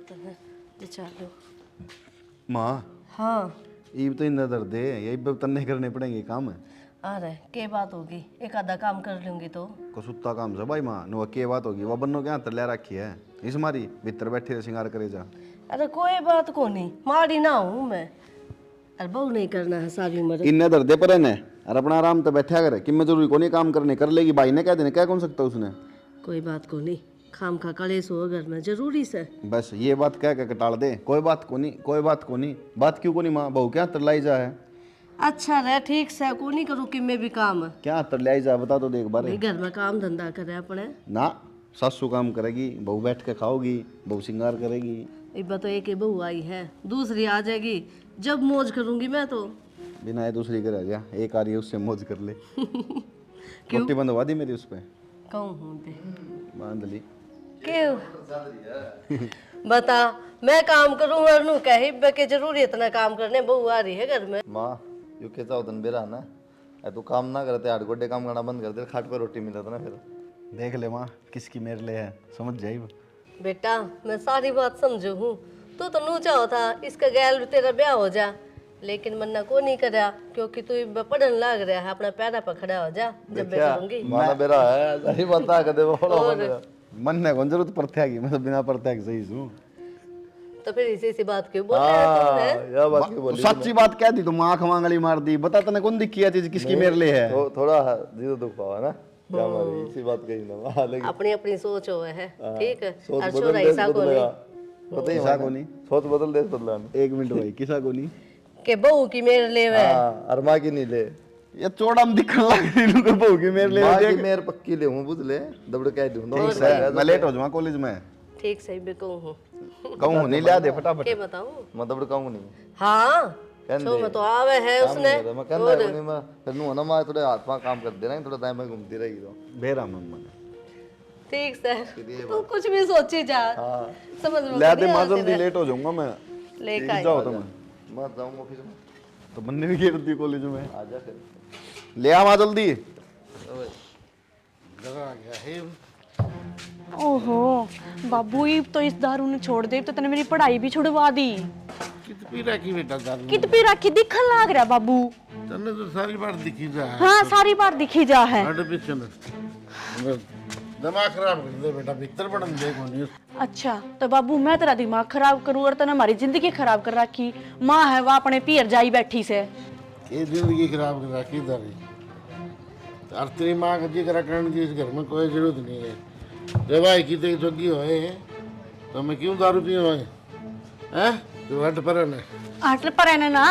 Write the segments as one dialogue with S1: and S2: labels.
S1: तने जे चालू।
S2: माँ
S1: हाँ
S2: ये तो इतना दर्द है, यही पे तन्ने करने पड़ेंगे काम।
S1: आ रहे के बात होगी, एक आधा काम कर लूंगी तो।
S2: कसुत्ता काम से भाई माँ नो के बात होगी, वो बन्नो क्या तर ले रखी है इस मारी भीतर बैठे श्रृंगार करे जा।
S1: अरे कोई बात को नहीं, मारी ना हूँ मैं। अरे बहु नहीं करना है सारी उम्र।
S2: इन्ने दर्दे पर ने और अपना आराम तो बैठा करे कि मैं जरूरी को नहीं काम करने कर लेगी भाई ने कह देने क्या कौन सकता उसने।
S1: कोई बात को नहीं, खाम खा कलेश हो घर में जरूरी से।
S2: बस ये बात कह के टाल दे, कोई बात को नहीं कोई बात को नहीं, बात क्यों को नहीं माँ बहू क्या तरलाई जा है।
S1: अच्छा रहे ठीक से, को नहीं करूँ कि मैं भी काम।
S2: क्या तरलाई जा बता तो देख बारे।
S1: भाई घर में काम धंधा करे अपने।
S2: ना सासू काम करेगी, बहू बैठ के खाओगी, बहू श्रृंगार करेगी।
S1: एक बात तो एक ही बहू आई है, दूसरी आ जाएगी जब मौज करूंगी मैं तो।
S2: बिना ये दूसरी कर आ गया, एक आ रही है उससे मौज कर ले। रोटी बंधवा दी मेरी उस पे।
S1: कहूँ हूँ बे
S2: बांध ली।
S1: क्यों बता, मैं काम करूँ और नू कही के जरूरी इतना काम करने, बहू आ रही है घर में।
S3: माँ यू के चाहो तन बेरा ना ऐ तू काम ना करते आठ गोडे काम करना बंद कर दे, खाट पर रोटी मिलता ना फिर।
S2: देख ले माँ किसकी मेरे लिए है, समझ जाई वो।
S1: बेटा मैं सारी बात समझू हूँ, तू तो नू चाहो था इसका गैल तेरा ब्याह हो जा, लेकिन मन्ना को नहीं करा क्योंकि तू पढ़न लग रहा है, अपना पैरा पर खड़ा हो जा जब मैं करूंगी।
S3: माँ ना बेरा है सही बता कर दे बोलो
S2: मन ने कौन जरूरत प्रत्याग की, मतलब बिना प्रत्याग सही हूँ।
S1: तो फिर इसी बात क्यों बोल रहा है तूने?
S3: यह बात क्यों बोली
S2: सच्ची बात कह दी तो आंख मांगली मार दी, बता तने कौन दिखी है चीज किसकी मेरे लिए है।
S3: थोड़ा जीरो दुख पावा ना क्या मारी इसी बात कही ना माँ, लेकिन
S1: अपनी अपनी सोच हो है, ठीक है।
S3: सोच
S1: और
S3: बदल
S1: छोरा
S3: देश
S1: ऐसा को
S3: बदलेगा
S1: नहीं
S3: पता ही
S2: किसा को नहीं,
S3: सोच बदल देश बदला
S2: एक मिनट भाई किसा को नहीं।
S1: कि बहू की मेरे लिए वे।
S3: हाँ और माँ की नहीं ले,
S2: ये चौड़ा में दिखने लग रही लोग बहू की मेरे लिए।
S3: माँ की मेर पक्की ले हूँ बुझ ले दबड़ कह दूँ
S2: मैं लेट हो जाऊंगा कॉलेज में।
S1: ठीक सही भी कहूँ हूँ।
S2: कहूँ नहीं लिया दे फटाफट।
S1: के बताऊँ?
S3: मैं दबड़ कहूँ नहीं
S1: हाँ छो में तो आवे है उसने।
S3: मैं कहना है नहीं मैं फिर नू ना माँ थोड़े हाथ पाँव काम कर दे ना थोड़ा टाइम में घूमती रहेगी तो
S2: बेरा मम्मा
S1: ठीक सर, तू कुछ भी सोची जा समझ में
S2: ले दे माँ, जल्दी लेट हो जाऊंगा मैं।
S1: लेकर
S2: जाओ तुम।
S3: मैं जाऊँ ऑफिस में
S2: तो बनने भी घेर दी कॉलेज में।
S3: आ जा फिर
S2: ले आ माँ जल्दी।
S4: ओहो बाबू ये तो इस दारू ने छोड़ दे तो तने मेरी पढ़ाई भी छुड़वा दी।
S5: कित पी रखी बेटा दारू
S4: कित पी रखी दिखन लाग रहा बाबू।
S5: तन्ने तो सारी बार दिखी जा है
S4: हाँ सारी बार दिखी जा है।
S5: हट पीछे न दिमाग खराब कर दे बेटा, भीतर पड़न दे कोनी।
S4: अच्छा तो बाबू मैं तेरा दिमाग खराब करूँ और तने हमारी जिंदगी खराब कर रखी। माँ है वह अपने पियर जाई बैठी से।
S5: ये जिंदगी खराब कर रखी दारी और तेरी माँ का जिक्र करने की इस घर में कोई जरूरत नहीं है। जब भाई की तेरी जोगी होए तो मैं क्यों दारू पी होए हैं? तू हट पर है
S4: आटल पर है ना,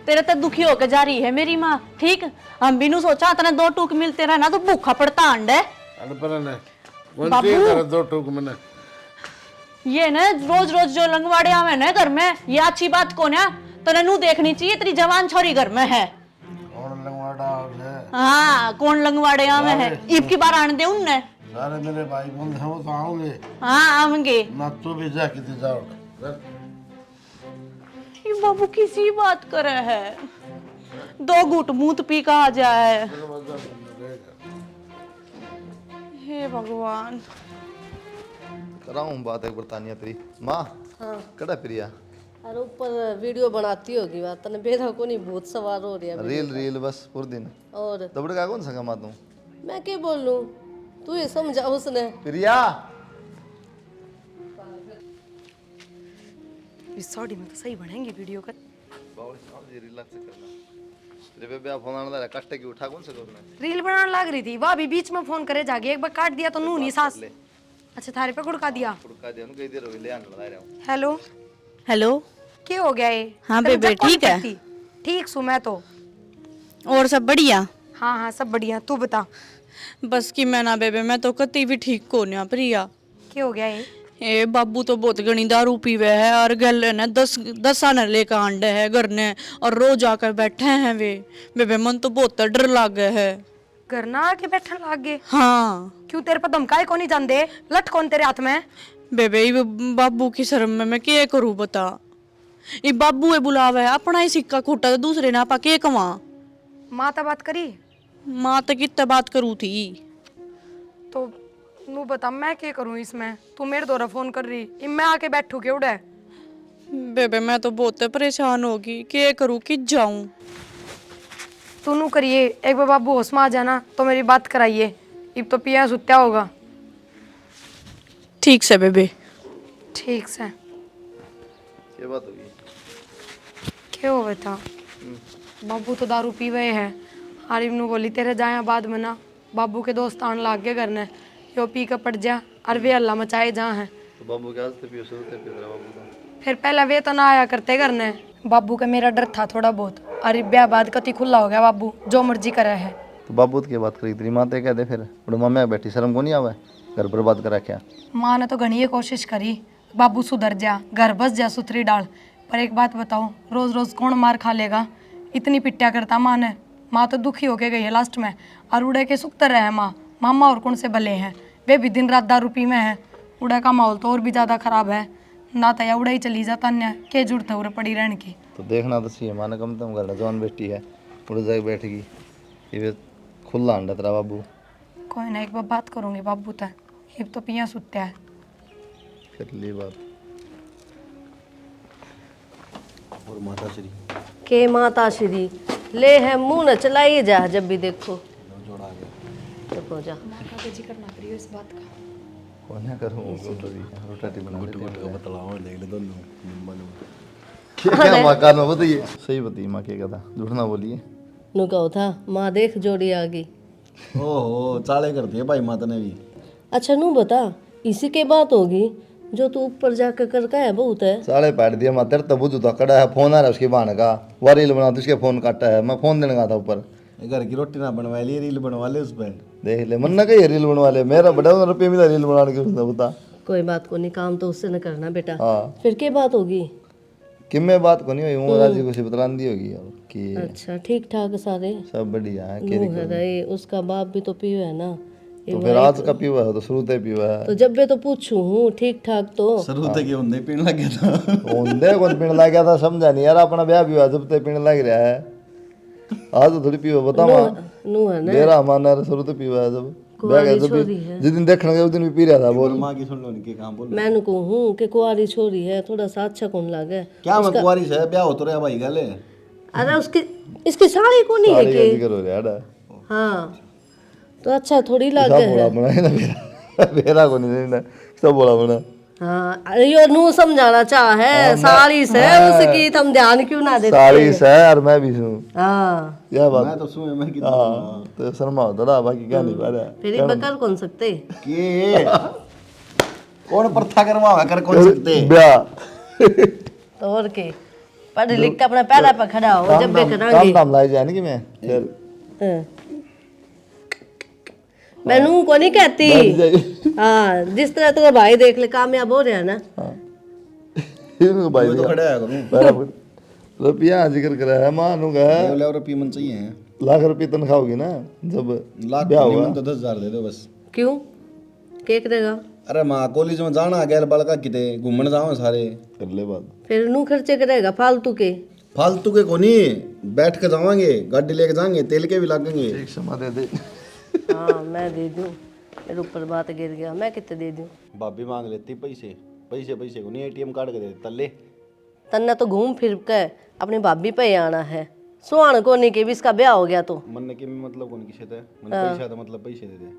S4: तेरे तो दुखी होकर जा रही है मेरी माँ। ठीक हम भी नू सोचा तने दो टूक मिलते रहे ना तो भूखा पड़ता अंड है।
S5: हट पर है कौन सी तेरा दो टूक मैंने
S4: ये ना रोज रोज जो लंगवाड़े आवे ना घर में, ये अच्छी बात कौन है? तने नू देखनी चाहिए तेरी जवान छोरी घर में है।
S5: कौन लंगवाड़ा है?
S4: हाँ कौन लंगवाड़े आवे है, ईब की बार आने दे उनने।
S5: सारे मेरे भाई बंद हैं वो तो आओगे
S4: हाँ आवेंगे।
S5: ना तू भी जा कितने जाओ
S4: ये बाबू किसी बात करे है, दो घूट मूत पी कहा जाए। हे भगवान
S3: कराऊँ बात एक बरतानिया तेरी माँ
S1: हाँ
S3: कड़ा प्रिया
S1: और ऊपर वीडियो बनाती होगी बात तने बेरा को नहीं भूत सवार हो रही है
S3: रील रील बस पूरे दिन
S1: और
S3: दबड़ का कौन संगा माँ तू
S1: मैं क्या बोल लूँ, तू ये समझा उसने।
S3: प्रिया
S4: इस साड़ी में तो सही बनेंगे वीडियो का।
S3: उठा कौन सा
S6: रील बनाने लग रही थी, वह भी बीच में फोन करे जाके एक बार काट दिया तो नू नहीं सास। अच्छा थारे पे गुड़का दिया। हेलो
S4: हेलो
S6: क्या हो गया ये?
S4: हाँ
S6: तेरे
S4: बेबे,
S6: जब कौन
S4: ठीक है?
S6: करती? ठीक सु मैं तो।
S4: और सब बढ़िया?
S6: हाँ हाँ सब बढ़िया, तू बता
S4: बस कि मैं ना बेबे, मैं तो कती भी ठीक को नहीं प्रिया।
S6: क्या हो गया ये?
S4: ए बाबू तो बहुत घनी दारू पीवे है और गल ने दस आने लेकर आंडे है घर ने और रोज आकर बैठे हैं वे। बेबे मन तो बहुत डर लागे है।
S6: घर ना आके बैठन लाग गए?
S4: हाँ
S6: क्यों तेरे पर धमकाए को नहीं जान लट कौन तेरे हाथ में?
S4: बेबे ये बाबू की शर्म में मैं क्या करूँ बता। ये बाबू है बुलावे है, अपना ही सिक्का खूटा तो दूसरे ने आपा के कमा।
S6: माँ तो बात करी?
S4: माँ तो कितना बात करू थी
S6: तो नू बता मैं क्या करूं इसमें? तू मेरे द्वारा फोन कर रही, इम मैं आके बैठू के उड़े।
S4: बेबे मैं तो बहुत परेशान होगी, क्या करूँ कि जाऊं।
S6: तू नू करिए, एक बार बाबू होश में आ जाना तो मेरी बात कराइए। इब तो पिया सुत्या होगा।
S4: ठीक से बेबे।
S6: ठीक से।
S3: ये बात होगी।
S6: क्या हो बेटा? बाबू तो दारू पीवे है। आरिफ नू बोली तेरे जाया बाद में ना बाबू के दोस्त आने लाग गए घर ने, यो पी के पड़ जा और वे हल्ला मचाए जा है।
S3: तो बाबू के आस्ते पियो शुरू से पियो बाबू का।
S6: फिर पहले वे तो ना आया करते घर ने। बाबू का मेरा डर था थोड़ा बहुत, और ब्याह बाद कति खुला हो गया बाबू, जो मर्जी करे है।
S3: तो बाबू की बात करी तेरी माते कह दे फिर बड़े मामे बैठी शर्म को नहीं आवे घर बर्बाद करा क्या।
S6: माँ ने तो घनी कोशिश करी बाबू सुधर जा, घर बस जा सुथरी डाल, पर एक बात बताओ रोज रोज कौन मार खा लेगा? इतनी पिट्टिया करता माँ ने। माँ तो दुखी होके गई है लास्ट में, और उड़े के सुखतर रहे माँ। मामा और कौन से भले हैं, वे भी दिन रात दारू पी में है। उड़े का माहौल तो और भी ज्यादा खराब है ना, तो या उड़े ही चली जाता अन्य के जुड़ते उड़े पड़ी रहने की।
S3: तो देखना तो सही है माने कम तुम घर जवान बेटी है उड़ जाके बैठेगी ये खुला अंडा तेरा बाबू।
S6: कोई ना, एक बार बात करूंगी बाबू तक। अब तो पिया सुत्या है।
S3: कर ली बात।
S2: और माता श्री
S1: के माता श्री ले है मुंह न चलाइए जा, जब भी देखो चुप हो जा।
S6: जी करना करियो इस बात का।
S3: कोना करूं रोटी बना लेते
S2: बतलाओ देख ले दोनों मानो
S3: क्या मकान में बताइए सही बताइए माँ क्या था झूठ ना बोलिए।
S1: नु कहो था माँ देख जोड़ी आ गई।
S2: ओहो चाले करती है भाई माता ने भी।
S1: अच्छा नू बता, इसी के बात होगी जो तू ऊपर जाकर करका है बहुत है।
S3: साले पैट दिया मैं तेरे तब तो कड़ा है फोन आ रहा है उसके बहाने का वो रील बना तो उसके फोन काटा है मैं फोन देने का था ऊपर।
S2: घर की रोटी ना बनवा ली रील बनवा ले उस पर।
S3: देख ले मन ना कहीं रील बनवा ले मेरा बड़ा रुपये मिला रील बनाने के उसने बता।
S1: कोई बात को नहीं, काम तो उससे न करना बेटा।
S3: हाँ
S1: फिर क्या बात होगी?
S3: कि मैं बात को नहीं हुई राजी को से बतलान दी होगी अब कि
S1: अच्छा ठीक ठाक सारे
S3: सब बढ़िया है
S1: नू है रहे। उसका बाप भी तो पियो है ना।
S3: तो फिर आज का पीवा है तो शुरू से पीवा है
S1: तो जब भी तो पूछू हूँ ठीक ठाक तो।
S2: शुरू तक ये होंदे पीने लग गया था।
S3: ओंदे कौन पीने लग गया था समझा नहीं यार अपना ब्याह भी हुआ जब तक पीने लग रहा है आज तो थोड़ी पीवा बता मां
S1: नू है ना
S3: मेरा माना शुरू से पीवा है जब ब्याह गया जब जिस दिन देखने गए उस दिन भी पी रहा था बोल
S2: माँ की सुन लो इनके काम बोल।
S1: मैंने कहूँ कि कुआरी छोरी है, थोड़ा सा अच्छा कौन लागे।
S2: क्या मैं कुंवारी से ब्याह हो तो रहा भाई गले।
S1: अरे उसकी इसकी साड़ी को नहीं है
S3: सारी
S1: कि
S3: जिक्र हो रहा है
S1: हाँ तो अच्छा थोड़ी
S3: सब
S1: लागे
S3: बोला
S1: है।
S3: बना है ना मेरा मेरा को नहीं देना सब बोला बना।
S1: हाँ अरे यो नू समझाना चाह है साड़ी से उसकी तुम ध्यान क्यों ना देते?
S3: साड़ी से और मैं भी हूँ
S1: हाँ
S3: क्या बात
S2: मैं तो सुने मैं की
S3: हाँ तो शर्मा होता ना बाकी क्या नहीं पा रहा
S1: फिर ये बकर कौन सकते?
S2: के कौन प्रथा करवा कर कौन सकते
S3: ब्याह
S1: तो और के पढ़ लिख के अपना पैरा पर खड़ा हो जब भी
S3: काम
S1: करांगे।
S3: धाम लाई जाए कि मैं फिर
S1: हाँ। मैं नू को नहीं कहती। हाँ जिस तरह तेरा भाई देख ले कामयाब हो रहा है ना।
S3: इनको भाई
S2: तो खड़ा है करूं
S3: बराबर रुपया जिक्र करा है मानूंगा
S2: ले और रुपये मन चाहिए
S3: लाख रुपये तनख्वाह होगी ना जब
S2: लाख
S3: ब्याह
S2: नहीं
S3: हुआ
S2: मन तो 10,000 दे दो बस।
S1: क्यों केक देगा?
S2: अरे माँ कॉलेज में जाना गैर बालका किते घूमने जाओ सारे
S3: कर ले बात
S1: फिर नू खर्चे करेगा फालतू के?
S2: फालतू के को नहीं बैठ के जावांगे गाड़ी लेके जाएंगे तेल के भी लागेंगे।
S3: एक समा दे दे
S1: हाँ मैं दे दूँ, मेरे ऊपर बात गिर गया, मैं कितने दे दूँ?
S2: भाभी मांग लेती पैसे पैसे पैसे को नहीं एटीएम कार्ड के दे तल्ले।
S1: तन्ना तो घूम फिर के अपनी भाभी पे ही आना है। सुहान को नहीं के भी इसका ब्याह हो गया तो
S2: मन ने के मतलब कौन किसे थे मन पैसा तो मतलब पैसे दे दे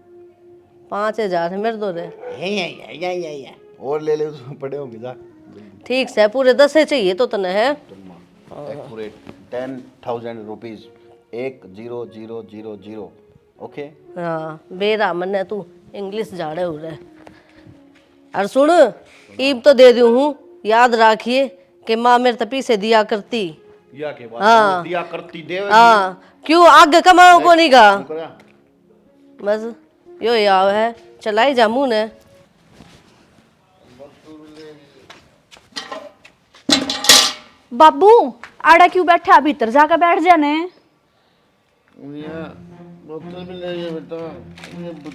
S1: 5,000 है मेरे दो रे।
S2: और ले ले उसमें पड़े होंगे जा।
S1: ठीक से पूरे 10 चाहिए तो तने है।
S2: Accurate 10,000 rupees 10,000 okay.
S1: हाँ बेरा मन है तू इंग्लिश झाड़े हो रहे। और सुन ईब तो दे दूँ हूँ, याद रखिए कि माँ मेरे तपी से दिया करती।
S2: या के बाद
S1: हाँ
S2: दिया करती दे
S1: हाँ क्यों आगे कमाओ को नहीं गा बस यो याव है चलाई जामू ने।
S7: बाबू आड़ा क्यों बैठा भीतर जाकर बैठ जाने।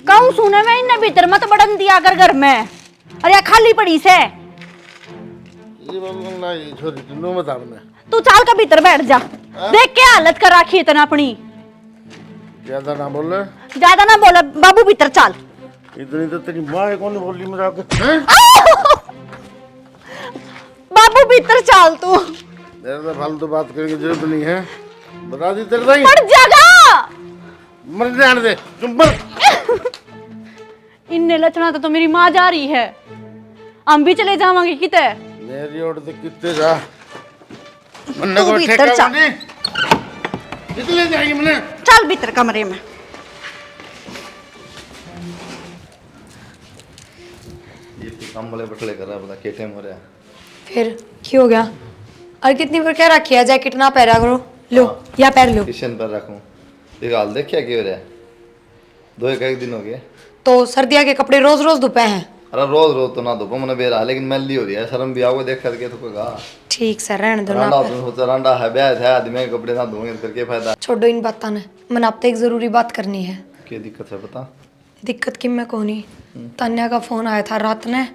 S7: कहूँ सुने मैं इन्हें भीतर मत बड़न दिया कर घर में अरे यहाँ खाली पड़ी से तू चाल का भीतर बैठ जा देख के हालत कर रखी इतना अपनी
S5: ज्यादा ना बोले
S7: ज्यादा ना बोले बाबू भीतर चाल
S5: इतनी तो तेरी माँ है कौन बोली मजाक हैं?
S7: बाबू भीतर चाल तू
S5: मेरे तो फालतू बात करने की जरूरत नहीं है। बता दी तेरे भाई
S7: पड़ जागा
S5: मर जाने दे चुप कर।
S7: इन्ने लचना तो मेरी माँ जा रही है, हम भी चले जावांगे किते।
S5: मेरी ओर से कितने जा मन्ने को
S7: भीतर
S5: ठेका
S7: जा।
S5: बने कितने जाएगी मन्ने।
S7: चल भीतर कमरे में।
S3: ये तो काम वाले बटले कर रहा है, पता क्या टाइम हो रहा है।
S6: फिर क्यों हो गया? और कितनी बार क्या रखी है, जैकेट ना पहरा करो, लो या पहन लो।
S3: किचन पर रखूं ये हाल देख क्या हो रहा है। 2-1 दिन हो गए।
S6: तो सर्दियों के कपड़े रोज रोज धुपे हैं।
S3: अरे रोज रोज तो ना धोपो मैंने बेरा, लेकिन मैली हो रही है, शर्म भी आओगे देख करके तो कोई
S6: ठीक से रहने दो ना।
S3: रांडा तो सोचा रांडा है ब्याह है आदमी के कपड़े ना धोएंगे तो क्या फायदा।
S6: छोड़ो इन बातों ने, मैंने आपसे एक जरूरी बात करनी है।
S3: क्या दिक्कत है बता।
S6: दिक्कत की मैं कौन ही, तान्या का फोन आया था रात ने।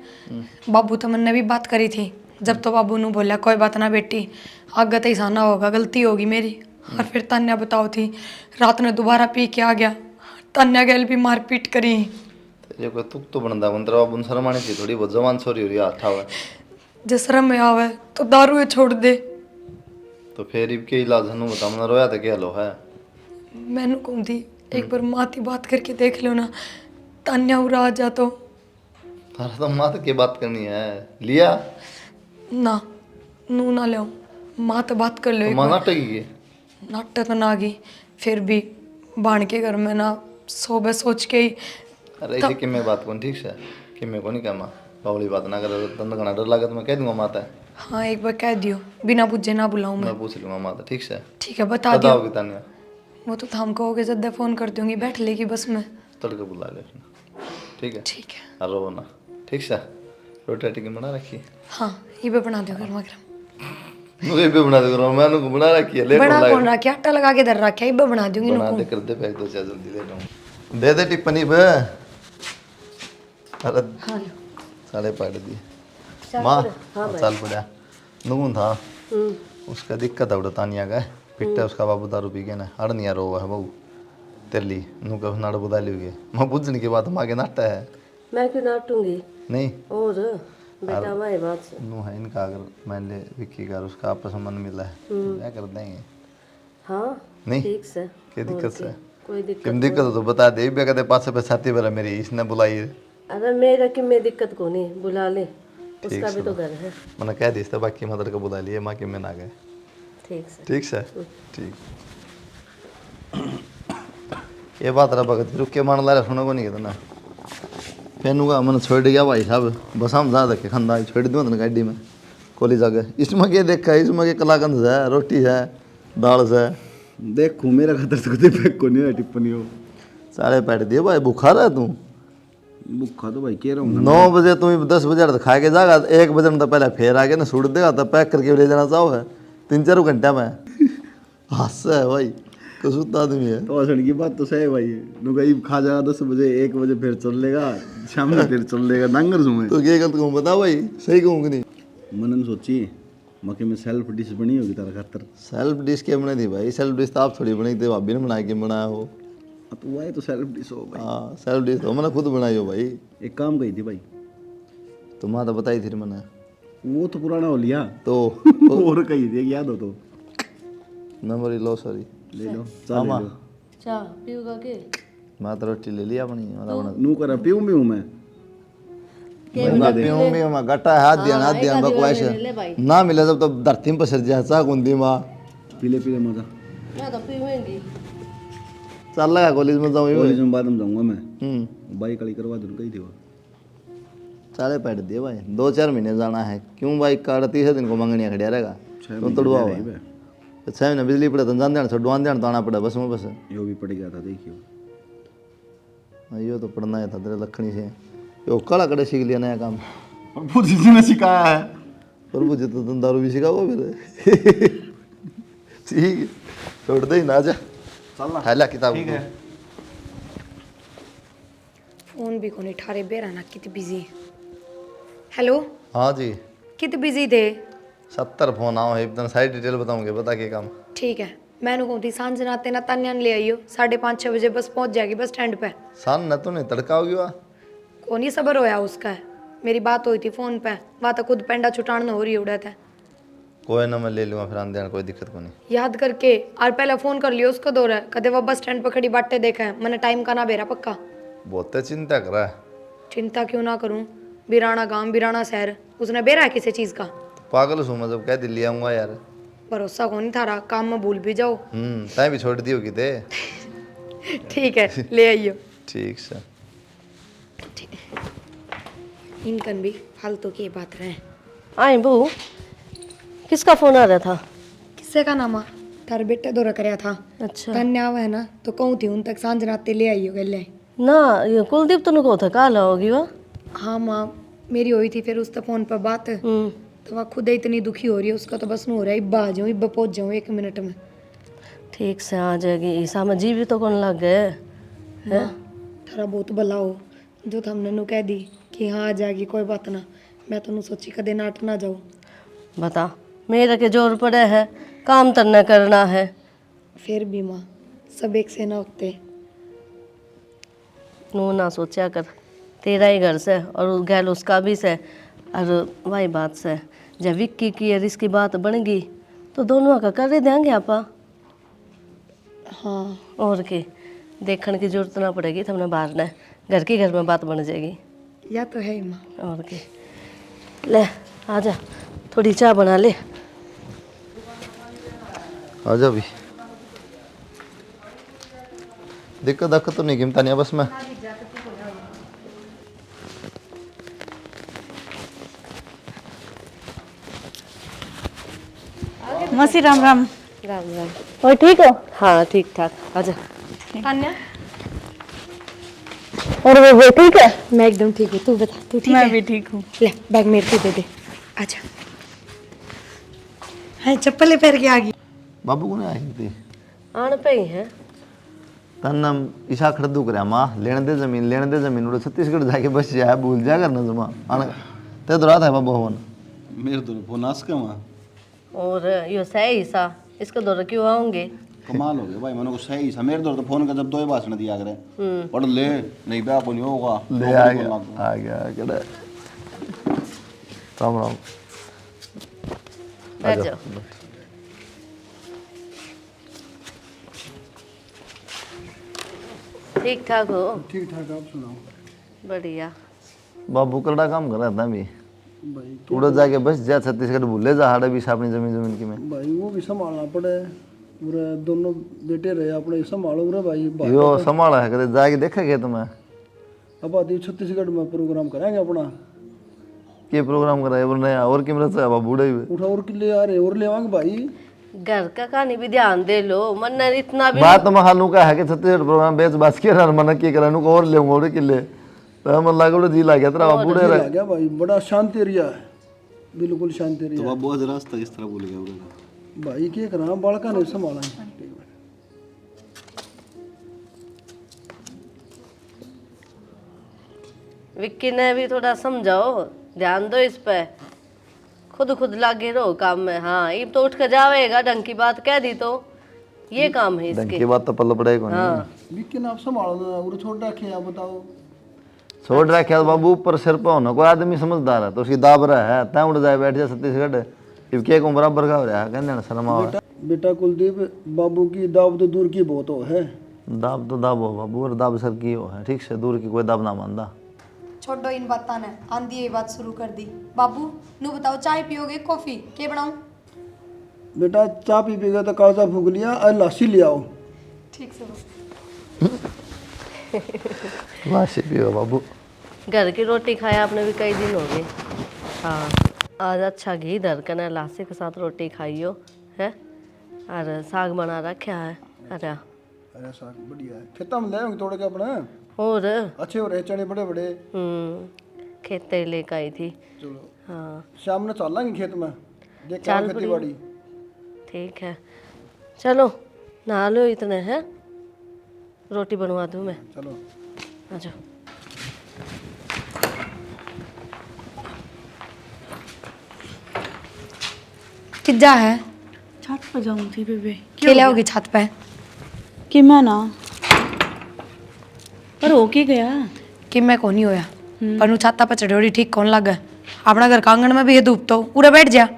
S6: बाबू तो मैंने भी बात करी थी, जब तो बाबू ने बोला कोई बात ना बेटी, आगे तो ईसाना होगा, गलती होगी मेरी। और फिर तान्या बताओ थी रात में दोबारा पी के आ गया, तान्या गैल भी मारपीट करी।
S3: ये कोई तुक तो बनदा मंत्रा बुन शर्मानी थी थोड़ी बहुत जवान छोरी हो रही हाथ आवे
S6: जे शर्म में आवे तो दारू छोड़ दे।
S3: तो फिर इब के इलाज हनु बता मन रोया तो क्या लो है।
S6: मैंने कहूँ थी एक बार माती बात करके देख लो ना, तान्या उड़ा आ जा तो।
S3: तारा तो माँ तो क्या बात करनी है लिया
S6: ना नू ना ले माँ तो बात कर लो
S3: तो
S6: एक
S3: माँ
S6: बार।
S3: नाटक की
S6: नाटक तो ना गई, फिर भी बाण के घर में ना सोबे सोच के ही।
S3: अरे ऐसे कि मैं बात कौन ठीक से कि मैं को नहीं कहमा बावली बात ना करे दंद गना डर लगे तो मैं कह दूंगा माता है।
S6: हाँ एक बार कह दियो, बिना पूछे ना बुलाऊं मैं।
S3: मैं पूछ लूंगा माता ठीक से
S6: ठीक है बता दियो।
S3: बताओगी तान्या
S6: वो तो थाम कहोगे जब फोन कर दूंगी, बैठ लेगी बस में।
S3: तड़के बुला ले ठीक है।
S6: ठीक है
S3: और रो ना ठीक से रोटी टिकन बना रखी
S6: हाँ ये भी बना दियो गर्मा गर्म।
S3: मुझे भी बना दे मैं उनको बना रखी है ले
S6: बड़ा कौन रखा आटा लगा के दर रखा, ये भी बना दूंगी
S3: बना
S6: इनको।
S3: दे कर दे पैक 2 4 जल्दी दे दूँ दे दे टिप्पणी पे। अरे साढ़े पाड़ दिए माँ चल पड़ा नून था उसका दिक्कत है उड़ा तानिया का पिट्टा उसका बाबू दारू पी के ना अड़ नहीं रो है बहू तेली नू कब नाड़ बुदा लियोगे माँ बुझने की बात माँ के नाटा है।
S1: मैं क्यों नाटूंगी?
S3: नहीं
S1: और बेटा हमारी बात से
S3: नू है इनका अगर मान ले विक्की का और उसका आपस में मन मिला है तो क्या कर देंगे।
S1: हाँ
S3: नहीं
S1: ठीक से।
S3: क्या दिक्कत से
S1: कोई दिक्कत
S3: तुम दिक्कत हो तो बता दे भी कहते पास पे छाती पर मेरी इसने बुलाई है।
S1: अरे मेरा कि मैं दिक्कत को नहीं बुला ले, उसका भी तो घर है।
S3: मैंने कह दी था बाकी मदर को बुला लिए माँ के में ना गए
S1: ठीक से
S3: ठीक से ठीक। ये बात रहा भगत रुक के मान ला सुनो को नहीं कहता ना फेनू का मैंने छोड़ गया भाई साहब बस हम जा रखे खंदा छोड़ दूँ ना गाड़ी में कॉलेज आ गए इसमें क्या देखा है इसमें क्या कलाकंद है रोटी है दाल है
S2: देखो मेरा खतर से कभी पैक को नहीं है टिप्पणी हो
S3: सारे पैट दिए भाई बुखार है तू
S2: भूखा तो भाई कह रहा हूँ
S3: 9 बजे तुम 10 बजे तक खा के जागा 1 बजे में तो पहले फेर आ गया ना सूट देगा तो पैक करके ले जाना चाहो है 3-4 घंटे में हंस है भाई कसूता आदमी है।
S2: तो असर की बात तो सही है भाई नु गई खा जाएगा 10 बजे 1 बजे फिर चल लेगा शाम में फिर चल लेगा नांगर सुमे
S3: तो क्या गलत कहूँ बता भाई सही कहूँ कि नहीं।
S2: मनन सोची मके में सेल्फ डिश बनी होगी तारा खातर।
S3: सेल्फ डिश क्या बनाई थी भाई सेल्फ डिश तो आप थोड़ी बनाई थी भाभी ने बना के बनाया हो।
S2: तो वो है तो सेल्फ डिश हो भाई।
S3: हाँ सेल्फ डिश तो मैंने खुद बनाई हो भाई।
S2: एक काम कही थी भाई
S3: तो माँ तो बताई थी मैंने
S2: वो तो पुराना हो लिया
S3: तो
S2: और कही थी याद हो तो
S3: मेमोरी लॉस सॉरी
S2: ले लो चाह ले लो
S1: चाह पीऊगा के?
S3: मैं तो रोटी ले लिया अपनी मतलब बना
S2: नू करा पीऊं भी हूं मैं
S3: पीऊँ भी मैं गट्टा हाथ दिया बकवास ना मिले जब तो धरती में पसर जाए चाह कुंदी माँ
S2: पीले पीले मजा
S1: मैं तो पीऊंगी।
S3: चल लगा कॉलेज में जाऊँ
S2: कॉलेज में बाद में जाऊंगा मैं बाइक वाली करवा दूं कही थी वो
S3: सारे पैट दिए भाई 2-4 महीने जाना है क्यों भाई का 30 दिन को मंगनिया खड़िया रहेगा तुम तोड़वा हुआ 6 महीने बिजली पड़े तो जान देना छुड़वान देना तो आना पड़ा बस में बस
S2: यो भी पड़ गया था देखियो
S3: यो तो पढ़ना है था तेरे लखनी से यो काला कड़े सीख लिया नया काम
S2: प्रभु जी ने सिखाया है
S3: प्रभु जी तो तुम दारू भी सिखाओ फिर ठीक छोड़ दे ना जा
S2: चल
S3: है ला किताब
S2: ठीक है
S6: फोन भी कोनी ठारे बेरा ना कितनी बिजी। हेलो
S3: हाँ जी
S6: कितने बिजी थे?
S3: 70 फोन आओ एकदम सारी डिटेल बताऊंगे बता के काम।
S6: ठीक है मैंने कहूँ थी सांझ नाते ना तान्या ले आइयो 5:30-6 बजे बस पहुंच जाएगी बस स्टैंड पे।
S3: सान न तो नहीं तड़का होगी वहाँ
S6: कौन ही सबर होया उसका है। मेरी बात हुई थी फोन पे, वहाँ तो खुद पेंडा छुटान हो रही उड़ा था।
S3: कोई ना मैं ले लूँगा फिर आंदे कोई दिक्कत को नहीं।
S6: याद करके और पहले फोन कर लियो उसको दो रहा कदे वो बस स्टैंड पर खड़ी बातें देखा है, मैंने टाइम का ना बेरा पक्का।
S3: बहुत चिंता कर रहा है।
S6: चिंता क्यों ना करूं, बिराना गांव बिराना शहर, उसने बेरा है किसी चीज का।
S3: पागल हूँ मैं, जब कह दिल्ली आऊँगा यार।
S6: भरोसा कौन था रहा, काम में भूल भी जाओ।
S3: तैं भी छोड़ दी होगी ते।
S6: ठीक है ले आइयो।
S3: ठीक से।
S6: इनकन भी फालतू की बात रहे।
S1: आए बहू, किसका फोन आ रहा था?
S6: किससे का नामा तार बेटे दौरा करया था।
S1: अच्छा
S6: कन्या आवा है ना तो कहूँ थी उन तक सांझ रात ले आइयो गले।
S1: ना, ये कुलदीप तो को था काला होगी वह।
S6: हाँ माँ मेरी हुई थी फिर उससे फोन पर बात, तो वह खुद इतनी दुखी हो रही है, उसका तो बस नहीं हो रहा है। इब्बा आ जाऊँ, इब्बा पहुँच जाऊँ 1 मिनट में।
S1: ठीक से आ जाएगी। ईसा में जी भी तो कौन लग गए है।
S6: थारा बहुत भला हो जो हमने नु कह दी कि हाँ आ जाएगी कोई बात ना। मैं तो नु सोची कदे नाट ना जाऊँ।
S1: बता, मेरे के जोर पड़े है, काम तो न करना है।
S6: फिर भी माँ सब एक से ना होते।
S1: नू ना सोचा कर, तेरा ही घर से और गैल उसका भी से, और वही बात से जब विक्की की और इसकी बात बन गई तो दोनों का कर ही देंगे आपा।
S6: हाँ
S1: और के देखने की जरूरत ना पड़ेगी, तो हमने बाहर न घर की घर में बात बन जाएगी।
S6: या तो है ही माँ।
S1: और के ले आजा, थोड़ी चाय बना ले।
S3: आजा भी। दिक्कत तो नहीं गिमता नहीं बस मैं।
S4: मसी राम राम।
S1: राम राम। और ठीक हो? हाँ ठीक ठाक, आजा।
S6: तान्या
S1: और वो ठीक है?
S6: मैं एकदम ठीक हूँ, तू बता तू ठीक
S4: मैं
S6: है?
S4: भी ठीक हूँ।
S6: ले बैग मेरे को दे दे। आजा। है चप्पल पैर के आ गई।
S3: बाबू को नहीं आई थी
S1: आन पे ही है।
S3: तन्ना ईशा खरीदू कर माँ लेने दे जमीन उड़े छत्तीसगढ़ जाके बस जाए भूल जा करना जमा आना ते तो रात है बाबू हवन
S2: मेरे तो फोन आस का वहाँ
S1: और यो सही सा इसको दौर क्यों आऊंगे?
S2: कमाल हो गया भाई, मैंने को सही सा मेरे तो फोन का जब 2 ही भाषण दिया करे पढ़ ले नहीं ब्याह को नहीं होगा।
S3: ले आ गया केड़ा राम राम।
S1: बैठ जाओ। ठीक ठाक हो?
S2: ठीक ठाक, आप सुनाओ।
S1: बढ़िया।
S3: बाबू करड़ा काम कर रहा था भी उड़े जाके बस जा छत्तीसगढ़ भूले जा हाड़े भी अपनी जमीन की में
S8: भाई वो भी संभालना पड़े। पूरे दोनों बेटे रहे अपने संभालो रे भाई।
S3: यो संभाला है कदे जाके देखेगे तुम्हें।
S8: अब आती छत्तीसगढ़ में प्रोग्राम करेंगे अपना।
S3: के प्रोग्राम कराए वो नया और किमरत से अब बूढ़े हुए
S8: उठा और किले आ रहे और ले आवांगे भाई।
S1: घर का कहानी भी ध्यान दे लो, मन इतना भी
S3: बात तो मैं हालू का है कि छत्तीसगढ़ प्रोग्राम बेच बात के रन मन की करानु को और लेऊंगा और किले तो मन लागो जी ला गया तेरा बूढ़े रह
S8: गया भाई, बड़ा शांति एरिया है, बिल्कुल शांति
S2: तो
S8: एरिया
S2: अब बहुत रास्ता किस तरह भूल गया उधर?
S8: भाई। क्या करा बालका नहीं संभाला।
S1: विक्की ने भी थोड़ा समझाओ, ध्यान दो इस पे। खुद लागे रहो काम में। हाँ ये तो उठ कर जावेगा, ढंग की बात कह दी तो ये काम है
S3: ढंग
S1: इसके।
S3: की बात तो पल्ले पड़ेगा नहीं।
S1: हाँ
S8: लेकिन आप संभालो और छोड़ रखे आप बताओ।
S3: छोड़ रखे बाबू ऊपर सिर पे होना कोई आदमी समझदार है तो उसकी दाब रहा है तय उड़ जाए बैठ जाए छत्तीसगढ़ इब के को बराबर का हो रहा है कहने ना शर्म आवे।
S8: बेटा कुलदीप बाबू की दाब तो दूर की बहुत हो है।
S3: दाब तो दाब हो बाबू और दाब सर की हो है ठीक से दूर की कोई दाब ना मानदा।
S6: छोड़ो इन बातों ने, आंधी ये बात शुरू कर दी। बाबू नु बताओ चाय पियोगे कॉफी के बनाऊं?
S8: बेटा चाय पी पीगा तो काजा फूक लिया और लस्सी ले आओ।
S6: ठीक से
S3: लाशी पियो बाबू।
S1: घर की रोटी खाया आपने भी कई दिन हो गए। हाँ आज अच्छा घी धर कर ना लासी के साथ रोटी खाइयो है, और साग बना रखा है। अरे
S8: अरे साग बढ़िया है, खेता में ले आऊंगे तोड़ के अपना।
S1: और
S8: अच्छे हो रहे चने बड़े बड़े।
S1: खेते लेकर आई थी।
S8: चलो
S1: हाँ
S8: शाम में चल लेंगे खेत में देख
S1: चल
S8: खेती बाड़ी।
S1: ठीक है चलो नहा लो इतने हैं, रोटी बनवा दूँ मैं।
S8: चलो
S1: आ जाओ।
S6: किज्जा है
S4: छत पर जाऊँ थी बेबे
S6: के ले आओगी छत पे?
S4: कि मैं ना पर हो के गया
S6: कि मैं को नहीं होया पर नु छाता पर चढ़ोड़ी ठीक कौन लगे। अपना घर का आंगन में भी ये धूप तो पूरा बैठ जा।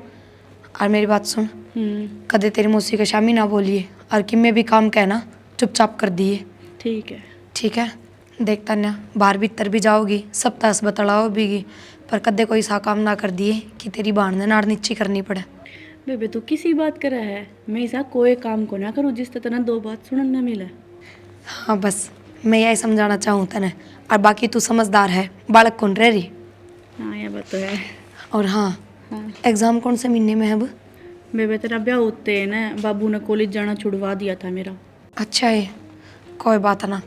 S6: और मेरी बात सुन, कदे तेरी मौसी के शामी ना बोलिए और कि मैं भी काम कहना चुपचाप कर दिए।
S4: ठीक है।
S6: ठीक है, देखता ना बाहर भीतर भी जाओगी सब तस बतलाओ बीगी, पर कदे कोई सा काम ना कर दिए कि तेरी बाण ने नाड़ नीची करनी पड़े।
S4: बेबे तू किसी बात करा है, मैं ऐसा कोई काम को ना करूँ जिससे तना दो बात सुनने न मिले।
S6: हाँ बस मैं यही समझाना चाहूँ तने, और बाकी तू समझदार है, बालक कौन रह रही।
S4: हाँ ये बात तो है।
S6: और हाँ, एग्जाम कौन से महीने में है अब।
S4: बेबे तेरा ब्याह होते है ना, बाबू ने कॉलेज जाना छुड़वा दिया था मेरा।
S6: अच्छा है, कोई बात ना,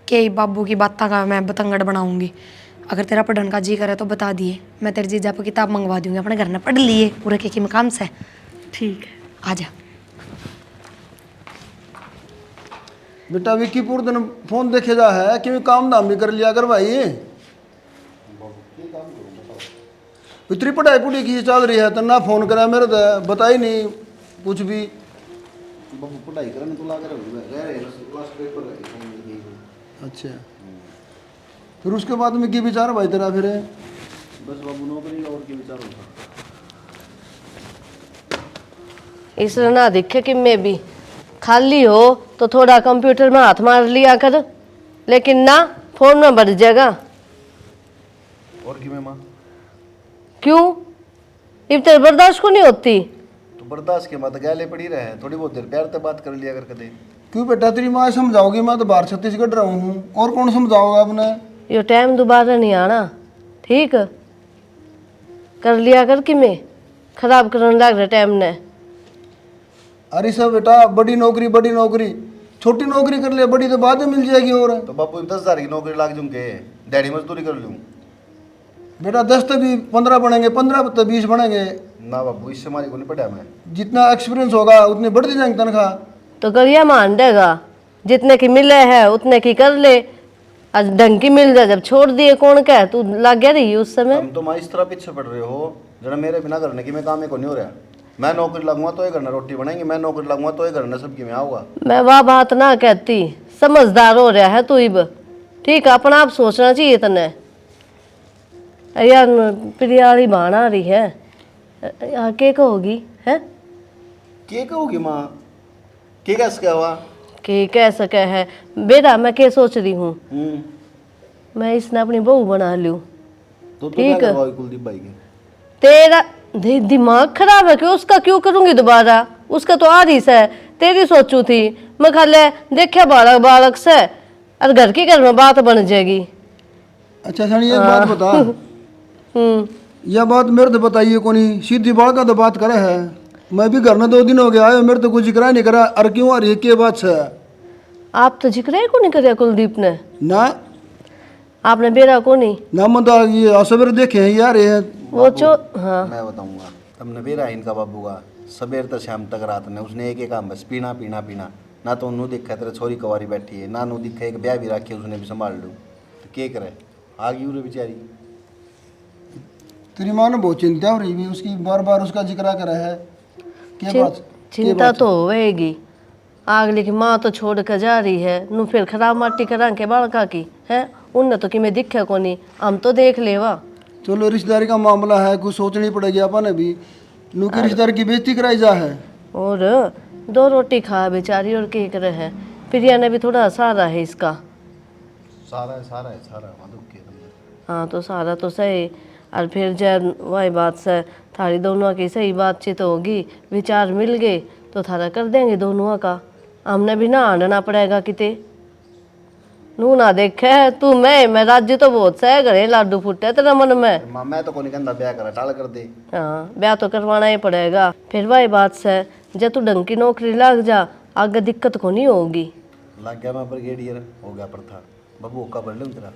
S6: के बाबू की बात का मैं बतंगड़ बनाऊंगी। अगर तेरा पढ़ने का जी करे तो बता दिए, मैं तेरे जीजा पर किताब मंगवा दूंगी, अपने घर में पढ़ लिए पूरे के में काम से।
S4: ठीक है,
S6: आजा।
S8: बेटा विक्की पूरे दिन फोन देखे जा है कि काम धाम भी कर लिया कर भाई। इतनी पढ़ाई पुढ़ी की चल रही है तो ना फोन करा मेरे तो बता ही नहीं कुछ भी।
S2: बाबू पढ़ाई करने तो लाकर रह रहे क्लास पेपर है।
S8: अच्छा, फिर उसके बाद में की विचार भाई तेरा फिर।
S2: बस बाबू नौकरी का और की विचार होता।
S1: इसलिए ना दिखे कि मैं भी खाली हो तो थोड़ा कंप्यूटर में हाथ मार लिया कर, लेकिन ना फोन में बढ़ जाएगा।
S3: और की मैं माँ
S1: क्यों, इतने बर्दाश्त को नहीं होती।
S3: तो बर्दाश्त के मत गैले पड़ी रहे, थोड़ी बहुत देर प्यार से बात कर लिया कर कदे।
S8: क्यों बेटा तेरी माँ समझाओगी, मैं तो बाहर छत्तीसगढ़ रहा हूँ, और कौन समझाओगा आपने।
S1: ये टाइम दोबारा नहीं आना, ठीक कर लिया कर कि मैं खराब करने लग रहा टाइम ने।
S8: अरे सब बेटा बड़ी नौकरी, छोटी नौकरी कर ले, बड़ी तो बाद में मिल जाएगी। और
S3: तो बापू 10,000 की नौकरी लाग जूंगे, डैडी मजदूरी कर लूँ।
S8: बेटा 10 तो भी 15 बनेंगे, 15 तो 20 बनेंगे।
S3: ना बापू इससे हमारी को नहीं पढ़ा मैं।
S8: जितना एक्सपीरियंस होगा उतनी बढ़ती जाएंगे तनख्वाह।
S1: तो गरिया मान देगा, जितने की मिले है उतने की कर ले, आज ढंग की मिल जाए जब छोड़ दिए कौन कह तू लग गया रही उस समय।
S3: तुम तो माँ इस तरह पीछे पड़ रहे हो जरा मेरे बिना करने की मैं काम को नहीं हो रहा। मैं नौकरी लगूंगा तो ये करना रोटी बनाएंगे, मैं नौकरी लगूंगा तो ये करना सबकी में आऊंगा।
S1: मैं वाह बात ना कहती, समझदार हो रहा है तू इब, ठीक है अपना आप सोचना चाहिए तने। यार प्रियाली बाण आ रही है, के कहोगी है
S3: के कहोगी माँ, के कैसे क्या हुआ
S1: कि कह सके है बेटा। मैं क्या सोच रही हूँ, मैं इसने अपनी बहू बना लूँ।
S3: तो
S1: ठीक है।
S3: कुलदीप भाई के
S1: तेरा दिमाग खराब है क्यों, उसका क्यों करूंगी दोबारा, उसका तो आरिस है, तेरी सोचू थी मैं खा ले देखा बालक बालक से, और घर की घर में बात बन जाएगी।
S8: अच्छा सनी एक बात बता, यह बात मेरे तो बताइए कोनी, सीधी बात का तो बात करे है। मैं भी घर में 2 दिन हो गया आयो, मेरे तो कुछ जिक्र नहीं करा। अरे क्यों आ रही है के बात से।
S1: आप तो जिक्र को नहीं करे कुलदीप ने,
S8: ना
S1: आपने बेरा को नहीं
S8: ना मैं तो ये सवेरे देखे हैं यार ये
S1: वो चो। हाँ
S3: मैं बताऊंगा तुमने बेरा इनका बाबू का सवेर तक शाम तक रात ने उसने एक काम बस पीना पीना पीना। ना तो उन्होंने देखा तेरे छोरी कवारी बैठी है, ना नु दिखा एक ब्याह भी रखी उसने भी संभाल लूँ, तो के करे आ गई उरे बेचारी।
S8: तेरी माँ ने बहुत चिंता हो रही है उसकी, बार बार उसका जिक्र करा है। क्या बात
S1: चिंता तो होएगी, अगली की माँ तो छोड़ कर जा रही है, नु फिर खराब माटी करा के बालका की है, उनने तो कि मैं दिखे को नहीं, हम तो देख लेवा।
S8: चलो रिश्तेदारी का मामला है, कुछ सोचनी पड़ेगी अपन भी। नू की रिश्तेदार की बेइज्जती कराई जा है।
S1: और 2 रोटी खा बेचारी और के करे है, प्रिया ने भी थोड़ा सहारा है इसका।
S3: सारा है वहाँ दुख के तुमने।
S1: हाँ तो सहारा तो सही, और फिर जब वही बात से थारी दोनों की सही बातचीत होगी, विचार मिल गए तो थारा कर देंगे दोनों का, हमने भी ना आना पड़ेगा किते। नू ना देखे तू मैं राज्य तो बहुत सह करे लाडू फुटे तेरा मन में।
S3: माँ मैं तो कोई कहता ब्याह करा टाल कर दे।
S1: हाँ ब्याह तो करवाना ही पड़ेगा, फिर वही बात से जब तू ढंग की नौकरी लग जा आगे दिक्कत को नहीं होगी।
S3: लग गया मैं ब्रिगेडियर हो गया पर था बाबू ओका बढ़ लूँ तेरा।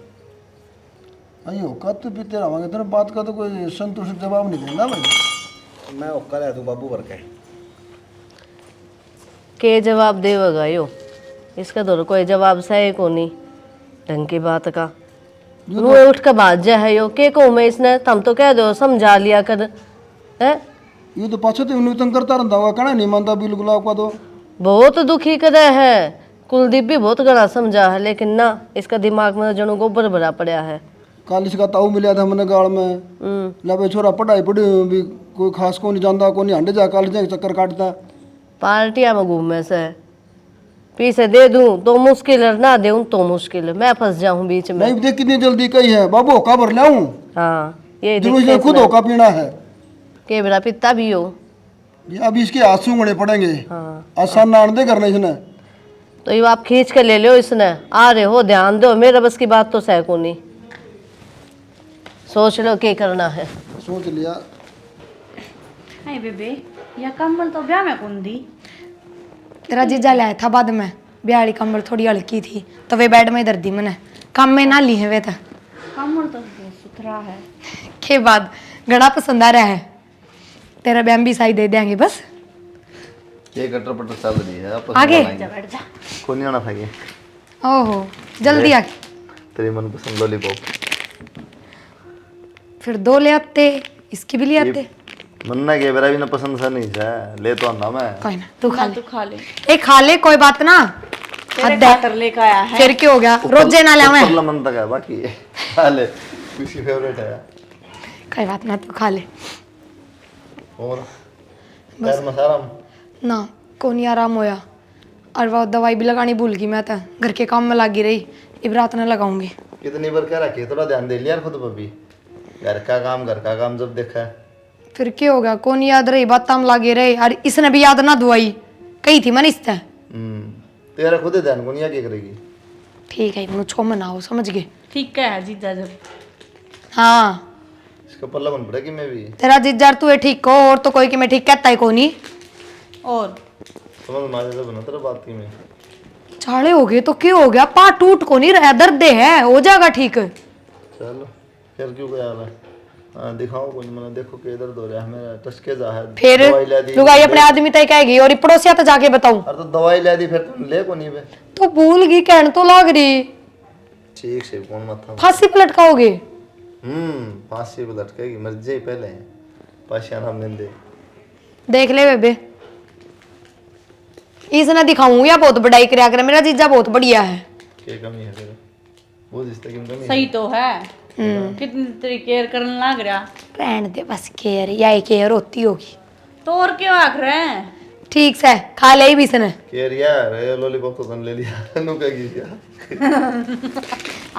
S8: अयो का तो पीते रहोगे, तेरे बात का तो कोई संतुष्ट जवाब नहीं देना भाई।
S3: मैं ओका ले दूँ बाबू वर्क है
S1: के जवाब देगा यो, इसका तो कोई जवाब सही को नहीं ढंग की बात का। मुँह उठ कर बात जा है यो के को मैं इसने, तुम तो कह दो समझा लिया कर है।
S8: ये तो पाछे तो नूतन करता रहता हुआ, कहना नहीं मानता बिल्कुल आपका तो।
S1: बहुत दुखी करे है कुलदीप भी बहुत गड़ा समझा है, लेकिन ना इसका दिमाग में जनू गोबर भरा पड़ा है।
S8: कल इसका ताऊ मिला था मैंने गाड़ में। ला भाई छोरा पढ़ाई पढ़ी भी कोई खास को नहीं जानता, को नहीं हंडे जा कॉलेज के चक्कर काटता।
S1: पार्टियां में घूमे से पीछे दे दूं तो मुश्किल है, ना दूं तो मुश्किल है, मैं फंस जाऊं बीच में।
S8: नहीं देख कितनी जल्दी कही है बाबू, होका भर लाऊं।
S1: हाँ ये
S8: जुलूस ने खुद होका पीना है
S1: के मेरा पिता भी हो।
S8: ये अभी इसके हाथ सूंघने पड़ेंगे।
S1: हाँ
S8: आसान ना दे करने इसने।
S1: तो ये आप खींच के ले लो, इसने आ रहे हो ध्यान दो, मेरा बस की बात तो सह को नहीं। सोच लो क्या करना है।
S8: सोच लिया।
S7: हाय बेबे या कंबल तो ब्याह में कौन दी?
S6: तेरा जीजा लाया था बाद में, ब्याह वाली कंबल थोड़ी हल्की थी तो वे बेड में इधर दी मैंने, काम में ना ली है वे तो।
S7: कंबल तो सुथरा है।
S6: के बाद घड़ा पसंद आ रहा है, तेरा ब्याह भी साई दे देंगे बस।
S3: ये कटर पटर चल रही है आपस
S6: आगे।
S3: में बैठ जा। कौन नहीं आना था ये?
S6: ओहो जल्दी आके।
S3: तेरी मनपसंद लॉलीपॉप।
S6: फिर 2 ले आते, इसकी भी ले आते।
S3: मन्ना के मेरा भी ना पसंद सा नहीं है, ले तो आना मैं।
S6: कोई ना तू खा ले।
S7: तू खा ले।
S6: ए खा ले कोई बात ना।
S7: तेरे खातर लेके आया है।
S6: फिर क्या हो गया, रोजे ना लावे।
S3: ऊपर लमन तक है बाकी है। खा ले, किसी फेवरेट है
S6: कोई बात ना तू खा ले।
S3: और पैर मसारम
S6: ना को नहीं आराम होया, और वो दवाई भी लगानी भूल गई मैं तो, घर के काम में लगी रही। अब रात में लगाऊंगी।
S3: कितनी बार कह रखी, थोड़ा ध्यान दे लिया खुद पर भी। घर का काम जब देखा है।
S6: फिर क्या होगा, कौन याद रही, बात हम लागे रहे, और इसने भी याद ना दुआई कही थी मैंने इससे।
S3: तेरा खुद ध्यान को नहीं क्या करेगी।
S6: ठीक है मुझ छो मनाओ, समझ गए।
S7: ठीक है जीजा जब।
S6: हाँ
S3: इसका पल्ला बन पड़ेगी मैं भी।
S6: तेरा जिज्जार तू है ठीक हो, और तो कोई कि मैं ठीक कहता है को नहीं।
S7: और
S3: समझ में आ जाता बना तेरा बात की में।
S6: झाड़े हो गए तो क्या हो गया, पा टूट को नहीं रहा, दर्द है, हो जाएगा ठीक।
S3: चलो फिर क्यों गया है? हाँ दिखाओ कुछ, मैंने देखो कि दर्द हो रहा है मेरा, टसके जा है।
S6: फिर
S3: दवाई ला दी।
S6: लुगाई अपने आदमी तय कहेगी, और पड़ोसिया तो जाके बताऊं।
S3: अरे तो दवाई ला दी, फिर तुम ले को नहीं बे।
S6: तो भूल गई, कहने तो लाग रही।
S3: ठीक से कौन मत था।
S6: फांसी पे लटकाओगे?
S3: फांसी पे लटकेगी, मर जाए पहले। पाशियाना हमने दे
S6: देख ले बेबे, इसने दिखाऊं या बहुत बड़ाई कराया करे, मेरा जीजा बहुत बढ़िया है।
S3: क्या कमी है तेरे? वो जिस तक कमी
S7: सही तो है। कितनी तेरी केयर करने लग रहा।
S6: रहने दे बस, केयर या केयर होती होगी।
S7: तो और क्यों आख रहे हैं?
S6: ठीक से खा ले भी इसने।
S3: केयर यार, ये लॉलीपॉप तो तन ले लिया। नु क्या किया?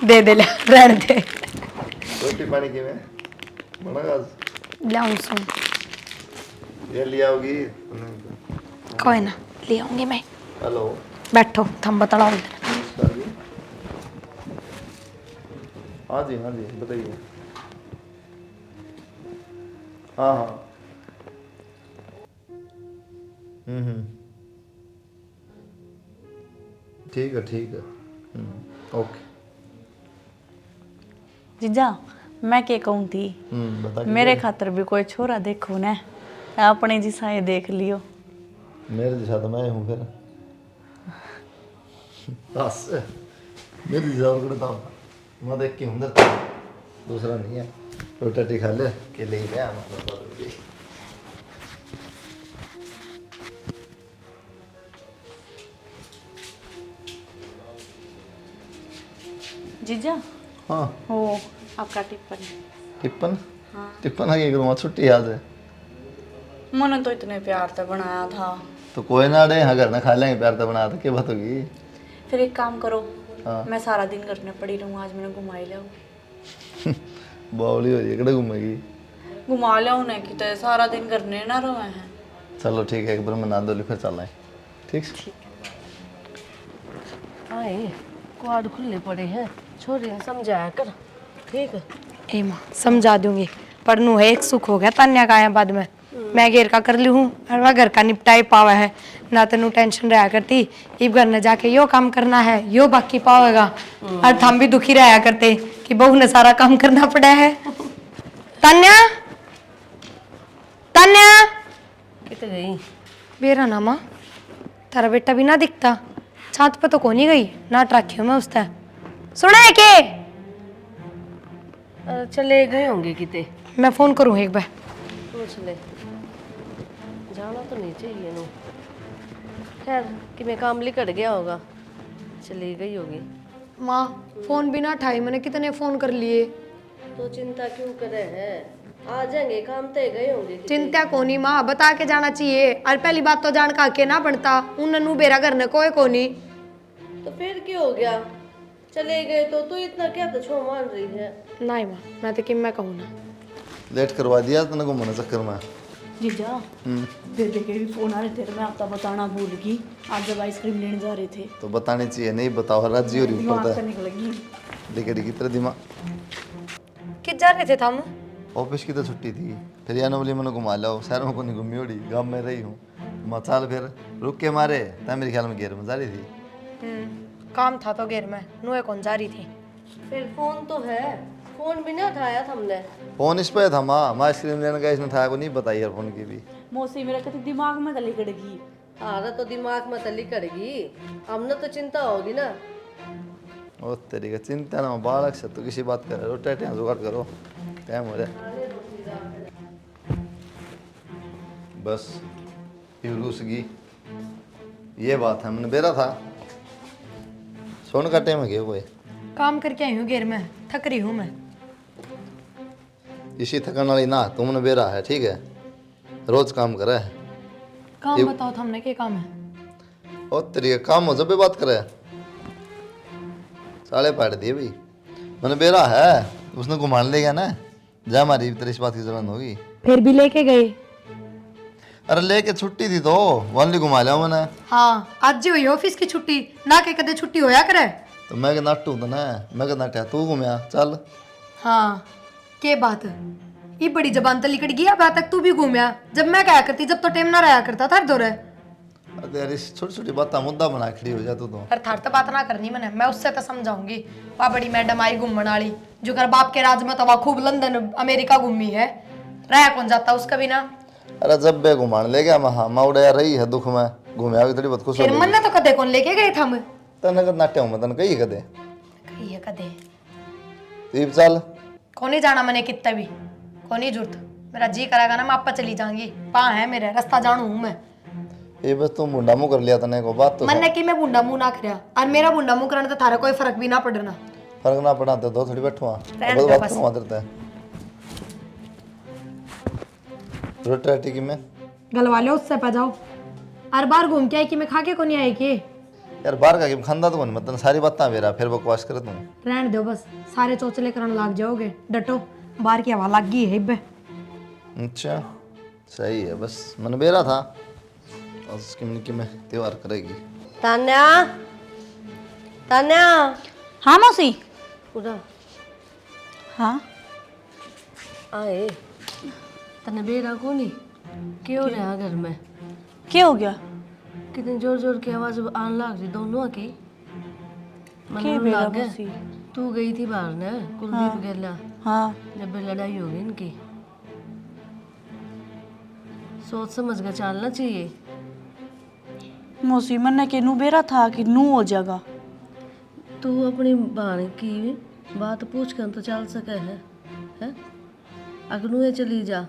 S6: दे दे ले, रहने दे।
S3: रोटी पानी की में बना आज
S6: लाऊं सुन,
S3: ये लिया होगी।
S6: कोई ना ले आऊंगी मैं।
S3: हेलो
S6: बैठो थम बताओ।
S3: हाँ जी बताइए। हाँ ठीक है ओके।
S7: जीजा मैं क्या कहूँ थी,
S3: बता।
S7: मेरे खातर भी कोई छोरा देखो ना, अपने जिसा ये देख लियो।
S3: मेरे जैसा तो मैं हूँ फिर। बस मेरे जैसा और कोई था मैं देख के हूँ, दूसरा नहीं है। रोटी खा ले के ले गया
S7: जीजा।
S3: हाँ
S7: हो आपका टिप्पण।
S3: टिप्पण टिप्पण आगे करूँगा, छुट्टी याद है।
S7: मैंने तो इतने प्यार से बनाया था।
S3: तो कोई ना डे, हाँ घर में खा लेंगे, प्यार तो बना था, क्या बात होगी।
S7: फिर एक काम करो,
S3: हाँ।
S7: मैं सारा दिन घर में पड़ी रहूँ, आज मैंने घुमा ही लिया।
S3: बावली हो रही है, घूमेगी।
S7: घुमा लिया उन्हें कि तो सारा दिन घर में ना रहे हैं।
S3: चलो ठीक है, एक बार मैं ना दो फिर चल आए। ठीक है।
S1: आए क्वाड खुले पड़े हैं, छोरी ने समझाया कर। ठीक है
S6: ए माँ समझा दूंगी, पर नू है एक सुख हो गया तान्या का आया बाद में। मैं घेर का कर ली हूँ, और वह घर का निपटाई पावा है ना, तेनू टेंशन रहा करती। इब घर में जाके यो काम करना है, यो बाकी पावेगा। और हम भी दुखी रहा करते कि बहू ने सारा काम करना पड़ा है। तान्या तान्या
S1: कितने गई?
S6: बेरा ना माँ, तारा बेटा भी ना दिखता, छात पे तो कोनी गई ना, रखी हूँ मैं उससे। सुना है के
S1: चले गए होंगे किते।
S6: मैं फोन करूँ एक बार।
S1: पूछ ले, जाना तो नहीं चाहिए नो। खैर कि मैं काम लिकट गया होगा, चली गई होगी।
S6: माँ फोन भी ना उठाई, मैंने कितने फोन कर लिए।
S1: तो चिंता क्यों करे है? आ जाएंगे, काम तय गए होंगे किसी।
S6: चिंता कोनी माँ, बता के जाना चाहिए। और पहली बात तो जान का के ना बनता, उन्नू बेरा घर ने कोई कोनी।
S1: तो फिर क्या हो गया? चले गए तो तू इतना क्या तो छो मान रही है?
S6: नहीं माँ, मैं तो कि मैं कहूँ ना।
S3: लेट करवा दिया तने घूमने चक्कर में।
S4: जीजा बेबे के भी फोन आ रहे थे, मैं आपका बताना भूल गई। आप जब आइसक्रीम लेने जा रहे थे
S3: तो बतानी चाहिए, नहीं बताओ राजी हो रही
S4: दिमाग
S3: ऊपर
S4: से
S3: था
S4: निकल गई।
S3: लेके की तरह दिमाग।
S6: किस जा रहे थे हम?
S3: ऑफिस की तो छुट्टी थी, फिर यानो बोली मैंने घुमा लाओ, शहर में को नहीं घूमी उड़ी, गाँव में रही हूँ। मचाल फिर रुक के मारे तय मेरे ख्याल में घेर में जा रही थी।
S6: काम था तो घेर में नुए कौन जा रही थी।
S1: फिर फोन तो है, फोन भी ना उठाया था हमने।
S3: फोन इस पे था माँ, मैं आइसक्रीम लेने का इसने था को नहीं बताई यार फोन की भी।
S4: मौसी मेरा कहती दिमाग में तली कड़ गई।
S1: तारा तो दिमाग में तली कड़गी, हमने तो चिंता होगी ना।
S3: ओ तेरी का चिंता ना बालक से तो किसी बात करे रो टेटियां जुगाड़ करो, टाइम हो रहा बस। फिर रूस गई, ये बात है। मैंने बेरा था सोन का टाइम है क्या कोई?
S6: काम करके आई हूँ घेर में, थक रही हूँ मैं।
S3: इसी थकन वाली ना तुमने बेरा है, ठीक है, रोज काम करे है।
S6: काम बताओ तो हमने क्या काम है?
S3: ओ तेरी का काम हो जब भी बात करे साले पाट दिए भाई। मैंने बेरा है, उसने घुमान ले गया ना, जा हमारी तेरी इस बात की जरूरत होगी।
S6: फिर भी लेके गए।
S3: अरे लेके छुट्टी थी तो वन घुमा लिया मैंने।
S6: हाँ, आज जी हुई ऑफिस की छुट्टी ना, के कदे छुट्टी होया करे।
S3: तो मैं कहना टू तो ना, मैं कहना क्या तू घूमया चल।
S6: हाँ, के बात ये बड़ी जबान तली कट गई। अब तक तू भी घूमया, जब मैं क्या करती, जब तो टेम ना रहा करता था दौरे।
S3: अरे यार इस छोटी छोटी बात मुद्दा बना खड़ी हो जा तू तो।
S6: पर थार तो बात ना करनी मैंने, मैं उससे तो समझाऊंगी। वह बड़ी मैडम आई घूमने वाली, जो कर बाप के राज में तो वह खूब लंदन अमेरिका घूमी है, रहा कौन जाता उसका भी ना।
S3: अरे जब बे घुमान ले गया मैं, माँ उड़ाया रही है दुख में, घूमया भी थोड़ी बहुत खुश हो
S6: फिर मन ने तो कदे कौन लेके गए था मैं।
S3: तने कद नाट्य हूँ मैं तने कही कदे
S6: ये कदे
S3: तीप चल।
S6: कौन ही जाना मैंने कितना भी, कौन ही जरूरत। मेरा जी करेगा ना मैं आपा चली जाऊंगी, पा है मेरे रास्ता जानू हूँ मैं।
S3: ये बस तुम मुंडा मुंह कर लिया तने को बात तो
S6: मन कि मैं बुंडा मुंह ना करया, और मेरा बुंडा मुंह करने तो थारा कोई फर्क भी ना पड़ना।
S3: फर्क ना पड़ा तो दो थोड़ी बैठो
S6: रहने दो
S3: बात
S6: बस।
S3: करूँ आदरता है रोटी की मैं
S6: गलवा लो उससे पा जाओ। हर बार घूम के आई कि मैं खा के को नहीं आई कि।
S3: यार बाहर का खांदा तो नहीं मतलब सारी बातें मेरा फिर बकवास कर दूँ।
S6: रहने दो बस, सारे चौचले करने लग जाओगे। डटो, बाहर की हवा लग गई है इब्बे।
S3: अच्छा सही है, बस मन बेरा था और उसकी मन की मैं त्योहार करेगी।
S1: तान्या, तान्या
S7: हाँ मौसी।
S1: उड़ा
S7: हाँ
S1: आए। तने बेरा को नहीं क्यों रहा घर में?
S7: क्या हो गया?
S1: कितनी जोर जोर की आवाज आने लग रही दोनों की।
S7: के बेरा मौसी?
S1: तू गई थी बाहर ने कुलदीप गेला,
S7: हाँ
S1: जब भी लड़ाई होगी इनकी। सोच समझ कर चलना चाहिए।
S4: मौसी मन के नू बेरा था कि नू हो जाएगा।
S1: तू अपनी बहन की बात पूछ कर तो चल सके है? अगर नूहे चली जा,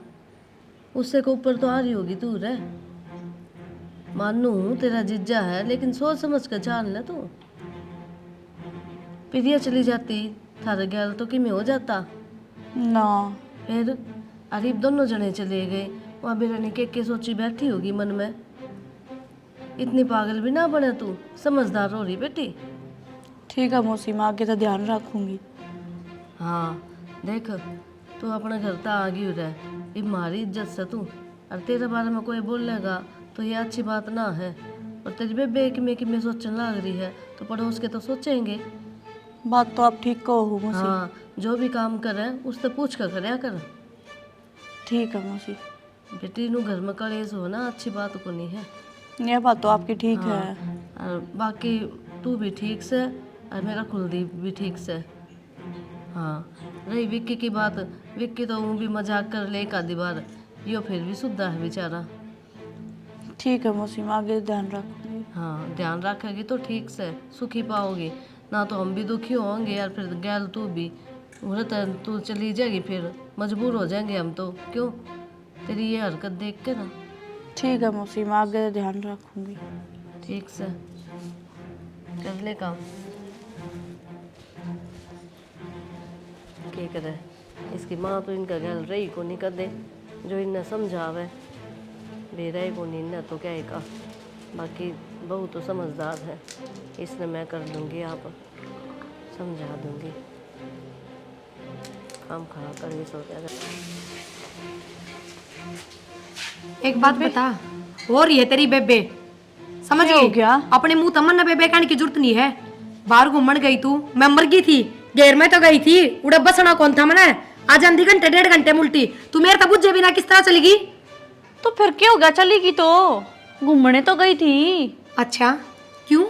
S1: उससे को ऊपर तो आ रही होगी तू रे। मानू तेरा जीजा है, लेकिन सोच समझ कर चल ले तू। प्रिया चली जाती थारे गैल तो कि में हो जाता
S4: ना
S1: फिर। अरीब दोनों जने चले गए, वहाँ बेरानी के सोची बैठी होगी मन में। इतनी पागल भी ना बने तू, समझदार हो रही बेटी।
S4: ठीक है मौसी, मैं आगे तो ध्यान रखूंगी।
S1: हाँ देख, तू अपने घर तक आ गई रह, ये हमारी इज्जत से तू। और तेरे बारे में कोई बोलेगा तो ये अच्छी बात ना है। और तेरी बेबे कि मैं सोचने लग रही है तो पड़ोस के तो सोचेंगे।
S4: बात तो आप ठीक कहो मौसी।
S1: हाँ, जो भी काम करे उससे पूछ कर करया कर।
S4: ठीक है मौसी,
S1: बेटी नू घर में कलेश होना अच्छी बात को नहीं है।
S4: ये बात तो आपकी ठीक है।
S1: और बाकी तू भी ठीक से और मेरा कुलदीप भी ठीक से। हाँ, रही विक्की की बात, विक्की तो ऊँ भी मजाक कर ले एक आधी बार, यो फिर भी सुधा है बेचारा।
S4: ठीक है मौसी, मैं आगे ध्यान रखूंगी।
S1: हाँ, ध्यान रखेगी तो ठीक से सुखी पाओगी, ना तो हम भी दुखी होंगे यार। फिर गैल तू भी उन्हें तू चली जाएगी, फिर मजबूर हो जाएंगे हम तो। क्यों तेरी ये हरकत देख के ना।
S4: ठीक है मौसी, मैं आगे ध्यान रखूंगी।
S1: ठीक से कर ले काम। क्या करे इसकी माँ तो इनका गैल रही को नहीं कर दे, जो इन्हें समझावे भी रहे को नहीं इन्हें तो क्या ही का। बाकी बहू तो समझदार है, इसने मैं कर लूँगी, आप समझा दूँगी। काम खा कर भी सो क्या।
S6: एक बात बता, हो रही है तेरी बेबे, समझ गई क्या? अपने मुंह तमन्ना बेबे कहने की जरूरत नहीं है। बाहर घूमन गई तू, मैं मर गई थी, घेर में तो गई थी, उड़ा बसना कौन था मैंने। आज आंधी घंटे 1.5 घंटे मुल्टी, तू मेरे तब बुझे बिना किस तरह चलेगी?
S4: तो फिर क्या होगा, चलेगी तो घूमने तो गई थी।
S6: अच्छा क्यों?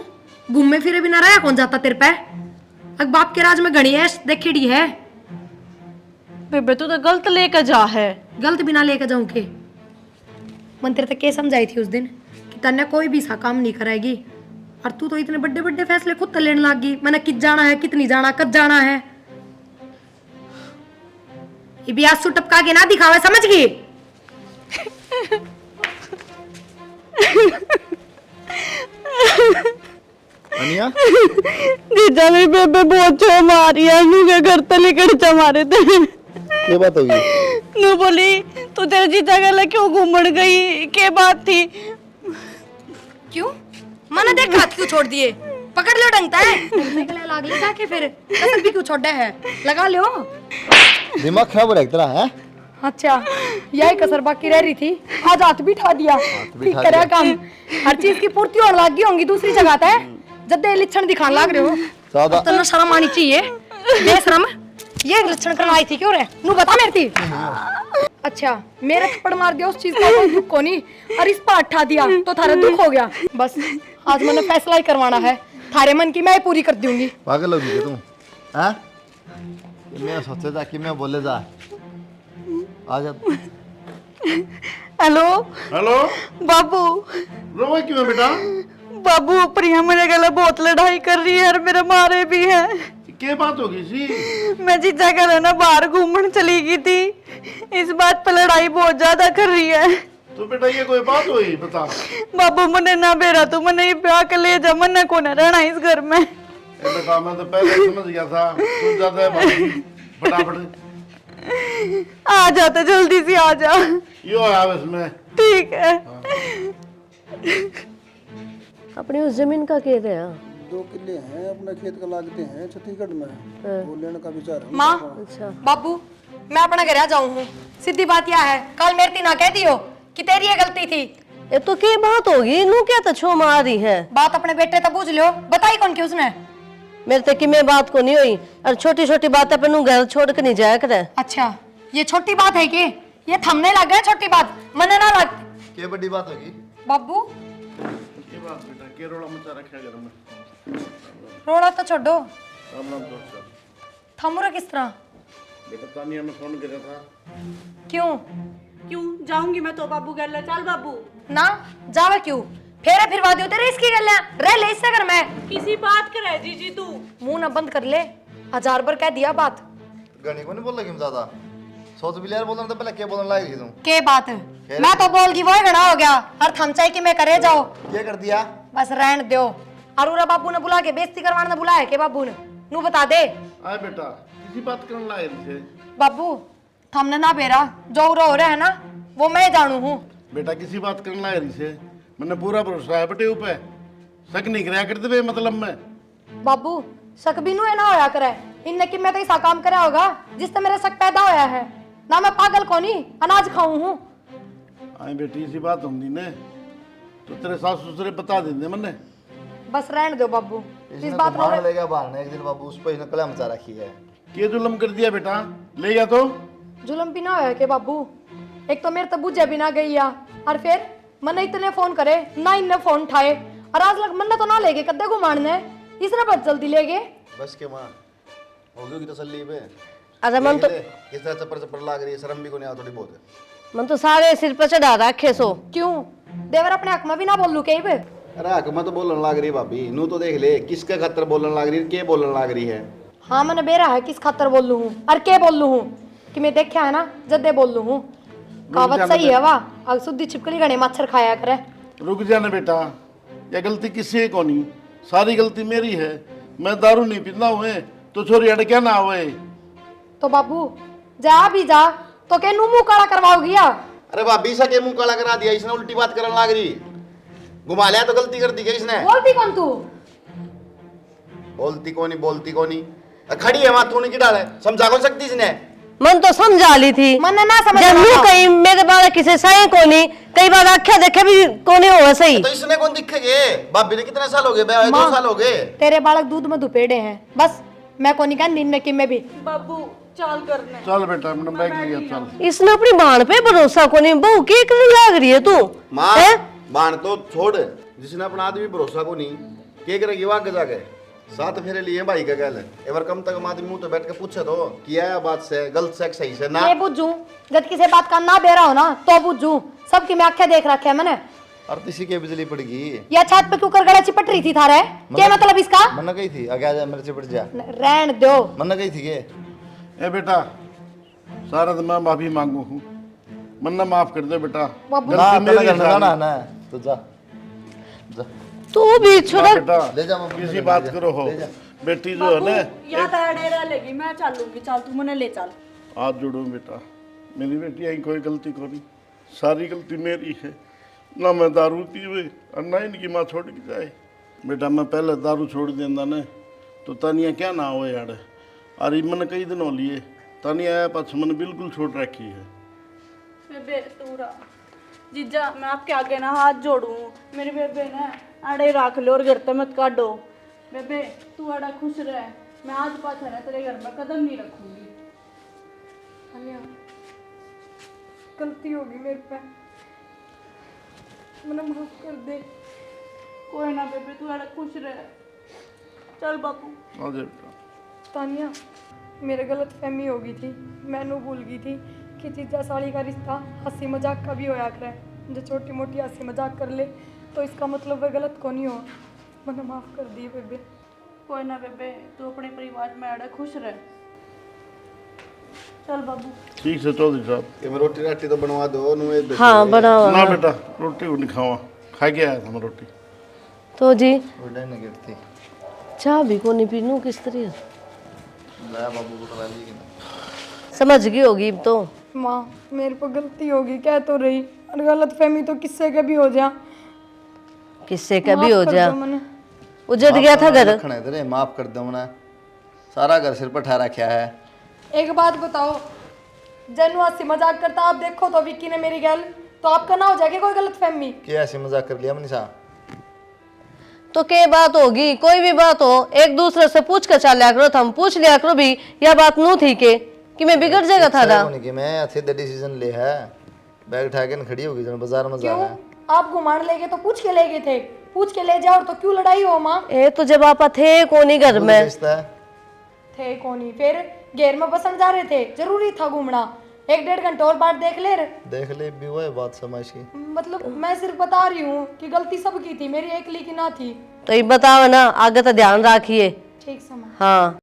S6: घूमे फिरे बिना रहा कौन जाता तेरे पे? अब बाप के राज में घड़ी है, देखी है।
S4: बेबे तू तो गलत लेकर जा है।
S6: गलत बिना लेकर जाऊं के? मन तेरे तक के समझाई थी उस दिन कि तन्ने कोई भी सा काम नहीं कराएगी, और तू तो इतने बड़े बड़े फैसले खुद तो लेने लग गई। मैंने कित जाना है, कितनी जाना, कब जाना है। ये भी आज टपका के ना दिखावे, समझ गई?
S3: अनिया
S4: जीजा मेरी बेबे बहुत छो मारी है, नू के घर तले कड़चा मारे थे।
S3: क्या बात होगी?
S4: नू बोली तू तेरे जीजा गला क्यों घूमने गई, क्या बात थी?
S6: क्यों? मैंने देख हाथ क्यों छोड़ दिए? पकड़ लो डंगता है निकले लाग ले जाके, फिर कसम भी क्यों छोड़ा है? लगा लो।
S3: दिमाग खराब हो रहा है तेरा है?
S6: अच्छा यही कसर बाकी रह रही थी, आज हाथ भी उठा दिया। ठीक करा काम, हर चीज की पूर्ति होने लग गई होंगी दूसरी जगह पे। जब लक्षण दिखाने लग रहे हो
S3: ज्यादा
S6: तो शर्म आनी चाहिए। बेशरम, ये लक्षण करना आई थी क्यों रे? नू बता मेरे थी। अच्छा मेरे थप्पड़ मार दिया उस चीज का कोई दुख को नहीं, और इस पर उठा दिया तो थारा दुख हो गया। बस आज मैंने फैसला ही करवाना है, थारे मन की मैं ही पूरी कर दूंगी।
S3: पागल होगी क्या तू? हैं? मैं सोचे था कि मैं बोले जा आ जा।
S4: हेलो
S5: हेलो
S4: बाबू।
S5: रोवा क्यों है बेटा?
S4: बाबू प्रिया मेरे गले बहुत लड़ाई कर रही है और मेरे मारे भी है।
S5: क्या बात होगी सी?
S4: मैं जीजा घर ना बाहर घूमने चली गई थी, इस बात पर लड़ाई बहुत ज्यादा कर रही है।
S5: तो बेटा ये कोई बात हुई बता।
S4: बाबू मने ना बेरा, तू मने ब्याह के ले जा, मने को ना रहना इस घर में।
S5: ए बेटा मैं तो पहले समझ गया था तू ज्यादा है बाबू, फटाफट
S4: आ जाते, जल्दी से आ जा।
S5: यो आया इसमें।
S4: ठीक है।
S1: अपनी उस जमीन का कह रहे हैं?
S8: 2 किले हैं अपना खेत का, लागते हैं छत्तीसगढ़ में, वो लेने का विचार है।
S6: माँ
S1: अच्छा
S6: बाबू मैं अपना घर आ जाऊं हूँ। सीधी बात यह है, कल मेरी ना कह दियो कि तेरी ये गलती थी।
S1: ये तो क्या बात होगी, नू क्या तो छो मारी है?
S6: बात अपने बेटे तक पूछ लो, बताई कौन की उसने?
S1: मेरे तक की मैं बात को नहीं हुई, और छोटी छोटी बातें पे नू घर छोड़ के नहीं जाया करे।
S6: अच्छा ये छोटी बात है कि ये थमने लग गया? छोटी बात मने ना लग।
S3: क्या बड़ी बात होगी?
S6: बाबू
S5: ये बात बेटा के रोड़ा मचा रखा घर में।
S6: रोड़ा तो छोड़ो,
S5: राम राम दोस्त।
S6: थमूरा किस तरह?
S5: बेटा तानिया ने फोन किया था।
S6: क्यों?
S4: क्यों जाऊंगी मैं तो बाबू गल, चल बाबू।
S6: ना जावे क्यों? फेरे फिरवा दियो तेरे इसकी गल्ला, रह ले इससे घर में।
S4: किसी बात करे जीजी तू
S6: मुंह ना बंद कर ले, 1000 बार कह दिया बात।
S3: गणी को नहीं बोल लगी ज्यादा, सोच भी यार बोलना तो पहले क्या बोलने लगी तुम?
S6: के बात मैं तो बोल गई, वो घना हो गया। और थम चाहे कि मैं करे जाओ,
S3: क्या कर दिया?
S6: बस रहन दो। अरुरा बाबू ने बुला के बेइज्जती करवाने ने बुलाया के बाबू ने? नू बता दे।
S5: आए बेटा किसी बात करने लाए थे।
S6: बाबू थमने ना बेरा, जो रो रहे है ना वो मैं जानू हूँ।
S5: बेटा किसी बात करने लाए रही से, मैंने पूरा भरोसा है बेटे ऊपर, शक नहीं कराया करते वे मतलब में।
S6: बाबू शक भी नू है ना होया करे, इनने कि मैं तो ऐसा काम करा होगा जिससे मेरा शक पैदा होया है। ना मैं पागल कोनी अनाज खाऊं हूँ।
S5: आए बेटी इसी बात होंगी ने तो तेरे सास ससुरे बता देंगे मन्ने।
S6: बस रहने दो बाबू, इस
S3: इसने
S6: बात
S3: घुमाने
S6: में
S3: ले गया बाहर ने एक दिन बाबू, उस पर इसने कलम मचा रखी है।
S5: के जुलम कर दिया बेटा, ले गया तो
S6: जुलम भी ना होया के बाबू। एक तो मेरे तो बुझे भी ना गई या, और फिर मन इतने फोन करे ना इनने फोन उठाए, और आज लग मन तो ना लेगे कद्दे घुमाने, इसने बहुत जल्दी ले गए।
S3: बस के माँ हो गई तसल्ली पे।
S1: अरे मन तो
S3: किस तरह चप्पर चप्पर लाग रही है, शर्म भी को नहीं आ थोड़ी बहुत?
S1: मन तो सारे सिर पर चढ़ा रखे सो।
S6: क्यों देवर अपने हक में भी ना बोलू कहीं पे?
S3: अरे हक में तो बोलने लाग रही भाभी, नू तो देख ले किसके खातर बोलने लाग रही है, के बोलने लाग रही है।
S6: हाँ मैंने बेरा है किस खातर बोल लू हूँ और के बोल लू हूँ कि मैं देखा है ना जद्दे बोल लू हूँ। कहावत सही है वाह, अब शुद्धि छिपकली घने मच्छर खाया करे।
S5: रुक जाना बेटा, यह गलती किसी को नहीं, सारी गलती मेरी है। मैं दारू नहीं पीता हुए तो छोरी अड़ क्या ना हुए।
S6: तो बाबू जा भी जा तो के मुंह काला करवाओगी या?
S3: अरे भाभी सके मुंह काला करा दिया इसने, उल्टी बात करने लग रही। घुमा लिया तो गलती कर दी क्या इसने?
S6: बोलती कौन तू?
S3: बोलती कोनी खड़ी है वहां, तूने की डाल है, समझा कौन सकती इसने?
S1: मन तो समझा ली थी
S6: मन ना समझ
S1: जब मुंह कहीं मेरे बारे किसे सही कोनी, कई बार आख्या देखे भी कोनी हो सही।
S3: तो इसने कौन दिखेगे? भाभी ने कितने साल हो गए? 2 साल हो गए।
S6: तेरे बालक दूध में दुपेड़े हैं बस, मैं को नहीं कहा नींद में कि मैं भी।
S4: बाबू चाल करने
S5: चल बेटा मैंने बैग लिया चल।
S1: इसने अपनी बाण पे भरोसा कोनी, बहू की लाग रही है तू?
S3: माँ
S1: हैं?
S3: बाण तो छोड़, जिसने अपना आदमी भरोसा को नहीं के करेगी वो आगे जाके। 7 फेरे लिए भाई का गल एक बार कम तक आदमी मुंह तो बैठ के पूछे तो किया है बात से गलत से सही से ना।
S6: ये बुझू जब किसी बात का ना बेरा हो ना तो बुझू, सबकी मैं आंखें देख रखे है मैंने।
S3: और किसी के बिजली पड़गी
S6: या छत पे क्यों कर गड़ा चिपट रही थी थारे? क्या मतलब इसका?
S3: मन गई थी आगे आ जा मेरे से पड़ जा।
S6: रहन दो।
S3: मन गई थी के
S5: ए बेटा सारा तो मैं माफी मांगू हूँ, मन्ना माफ कर दे बेटा।
S6: बाबू
S3: ना
S5: गलती मेरी है
S3: ना
S5: सारी।
S3: ना ना तो जा जा
S1: तू भी छोड़ा।
S5: बेटा
S3: ले जा मम्मी,
S5: किसी
S3: ले
S5: बात
S3: जा,
S5: करो हो
S3: ले जा।
S5: बेटी जो है ना
S4: या डेरा लेगी, मैं चलूंगी, चल तू मने ले चल।
S5: हाथ जोड़ो बेटा, मेरी बेटी आई कोई गलती करी, सारी गलती मेरी है। ना मैं दारू पीवे और ना इनकी माँ छोड़ के जाए। बेटा मैं पहले दारू छोड़ देंदा ने तो तानिया क्या ना हो यार। अरे मन कई दिन हो लिए तानिया आया पास मन बिल्कुल छोड़ रखी है।
S4: बेबे तूरा जीजा मैं आपके आगे ना हाथ जोड़ूं, मेरे बेबे ने आड़े रख लो और घर पे मत काटो। बेबे तू आड़ा खुश रह, मैं आज पाछा ना तेरे घर में कदम नहीं रखूंगी।
S6: अनिया गलती होगी मेरे पे, मैंने माफ कर दे।
S4: कोई ना बेबे तू आड़ा खुश रह, चल बापू।
S5: आ जा बेटा।
S6: तानिया मेरे गलत फहमी हो गई थी, मैनू भूल गई थी कि जीजा साली का रिश्ता हंसी मजाक का भी होया करे। जो छोटी मोटी हंसी मजाक कर ले तो इसका मतलब वह गलत को नहीं हो। मैंने माफ कर दी बेबे।
S4: कोई ना बेबे तू अपने परिवार में आड़ा खुश रह, चल बाबू।
S5: ठीक से चौधरी साहब।
S3: कि मैं रोटी राटी तो बनवा दो नुए दे।
S1: हाँ बनावा।
S5: ना बेटा रोटी को नहीं खावा, खा के आया था मैं रोटी।
S1: तो जी
S3: उड़े न गिरती
S1: चाह भी कोनी पीनू किस तरह
S3: ला बाबू को टला ली कि ना।
S1: समझ गई होगी अब तो।
S6: माँ मेरे पर गलती होगी कह तो रही, और गलत फहमी तो किससे के भी हो जा।
S1: किससे कभी हो
S6: माफ कर
S1: जा,
S6: दो मैंने।
S1: उजड़ गया था घर।
S3: रखने तेरे माफ कर दो ना, सारा घर सिर पर ठहरा क्या है।
S6: एक बात बताओ, जनु हंसी मजाक करता आप देखो तो विक्की ने मेरी गैल तो आपका ना हो जाएगी कोई गलत फहमी?
S3: क्या ऐसी मजाक कर लिया मनीषा?
S1: तो क्या बात होगी, कोई भी बात हो एक दूसरे से पूछ कर चल लिया करो, हम पूछ लिया करो भी यह बात नू थी के कि मैं बिगड़ जाएगा था ना।
S3: कि मैं अच्छे डिसीजन ले है, बैग उठा के खड़ी होगी जन बाजार में
S6: क्यों?
S3: जाना।
S6: आप घुमाने ले गए तो पूछ के ले गए थे, पूछ के ले जाओ तो क्यों लड़ाई हो माँ?
S1: ए तो जब आप थे कोनी घर में
S3: रिश्ता है
S6: थे कोनी, फिर घेर में बसन जा रहे थे, जरूरी था घूमना। 1-1.5 घंटे और बाद देख ले
S3: भी वो है बात समझ की।
S6: मतलब मैं सिर्फ बता रही हूँ कि गलती सबकी थी, मेरी एकली की ना थी।
S1: तो ये बताओ ना, आगे तो ध्यान रखिए।
S6: ठीक समझ।
S1: हाँ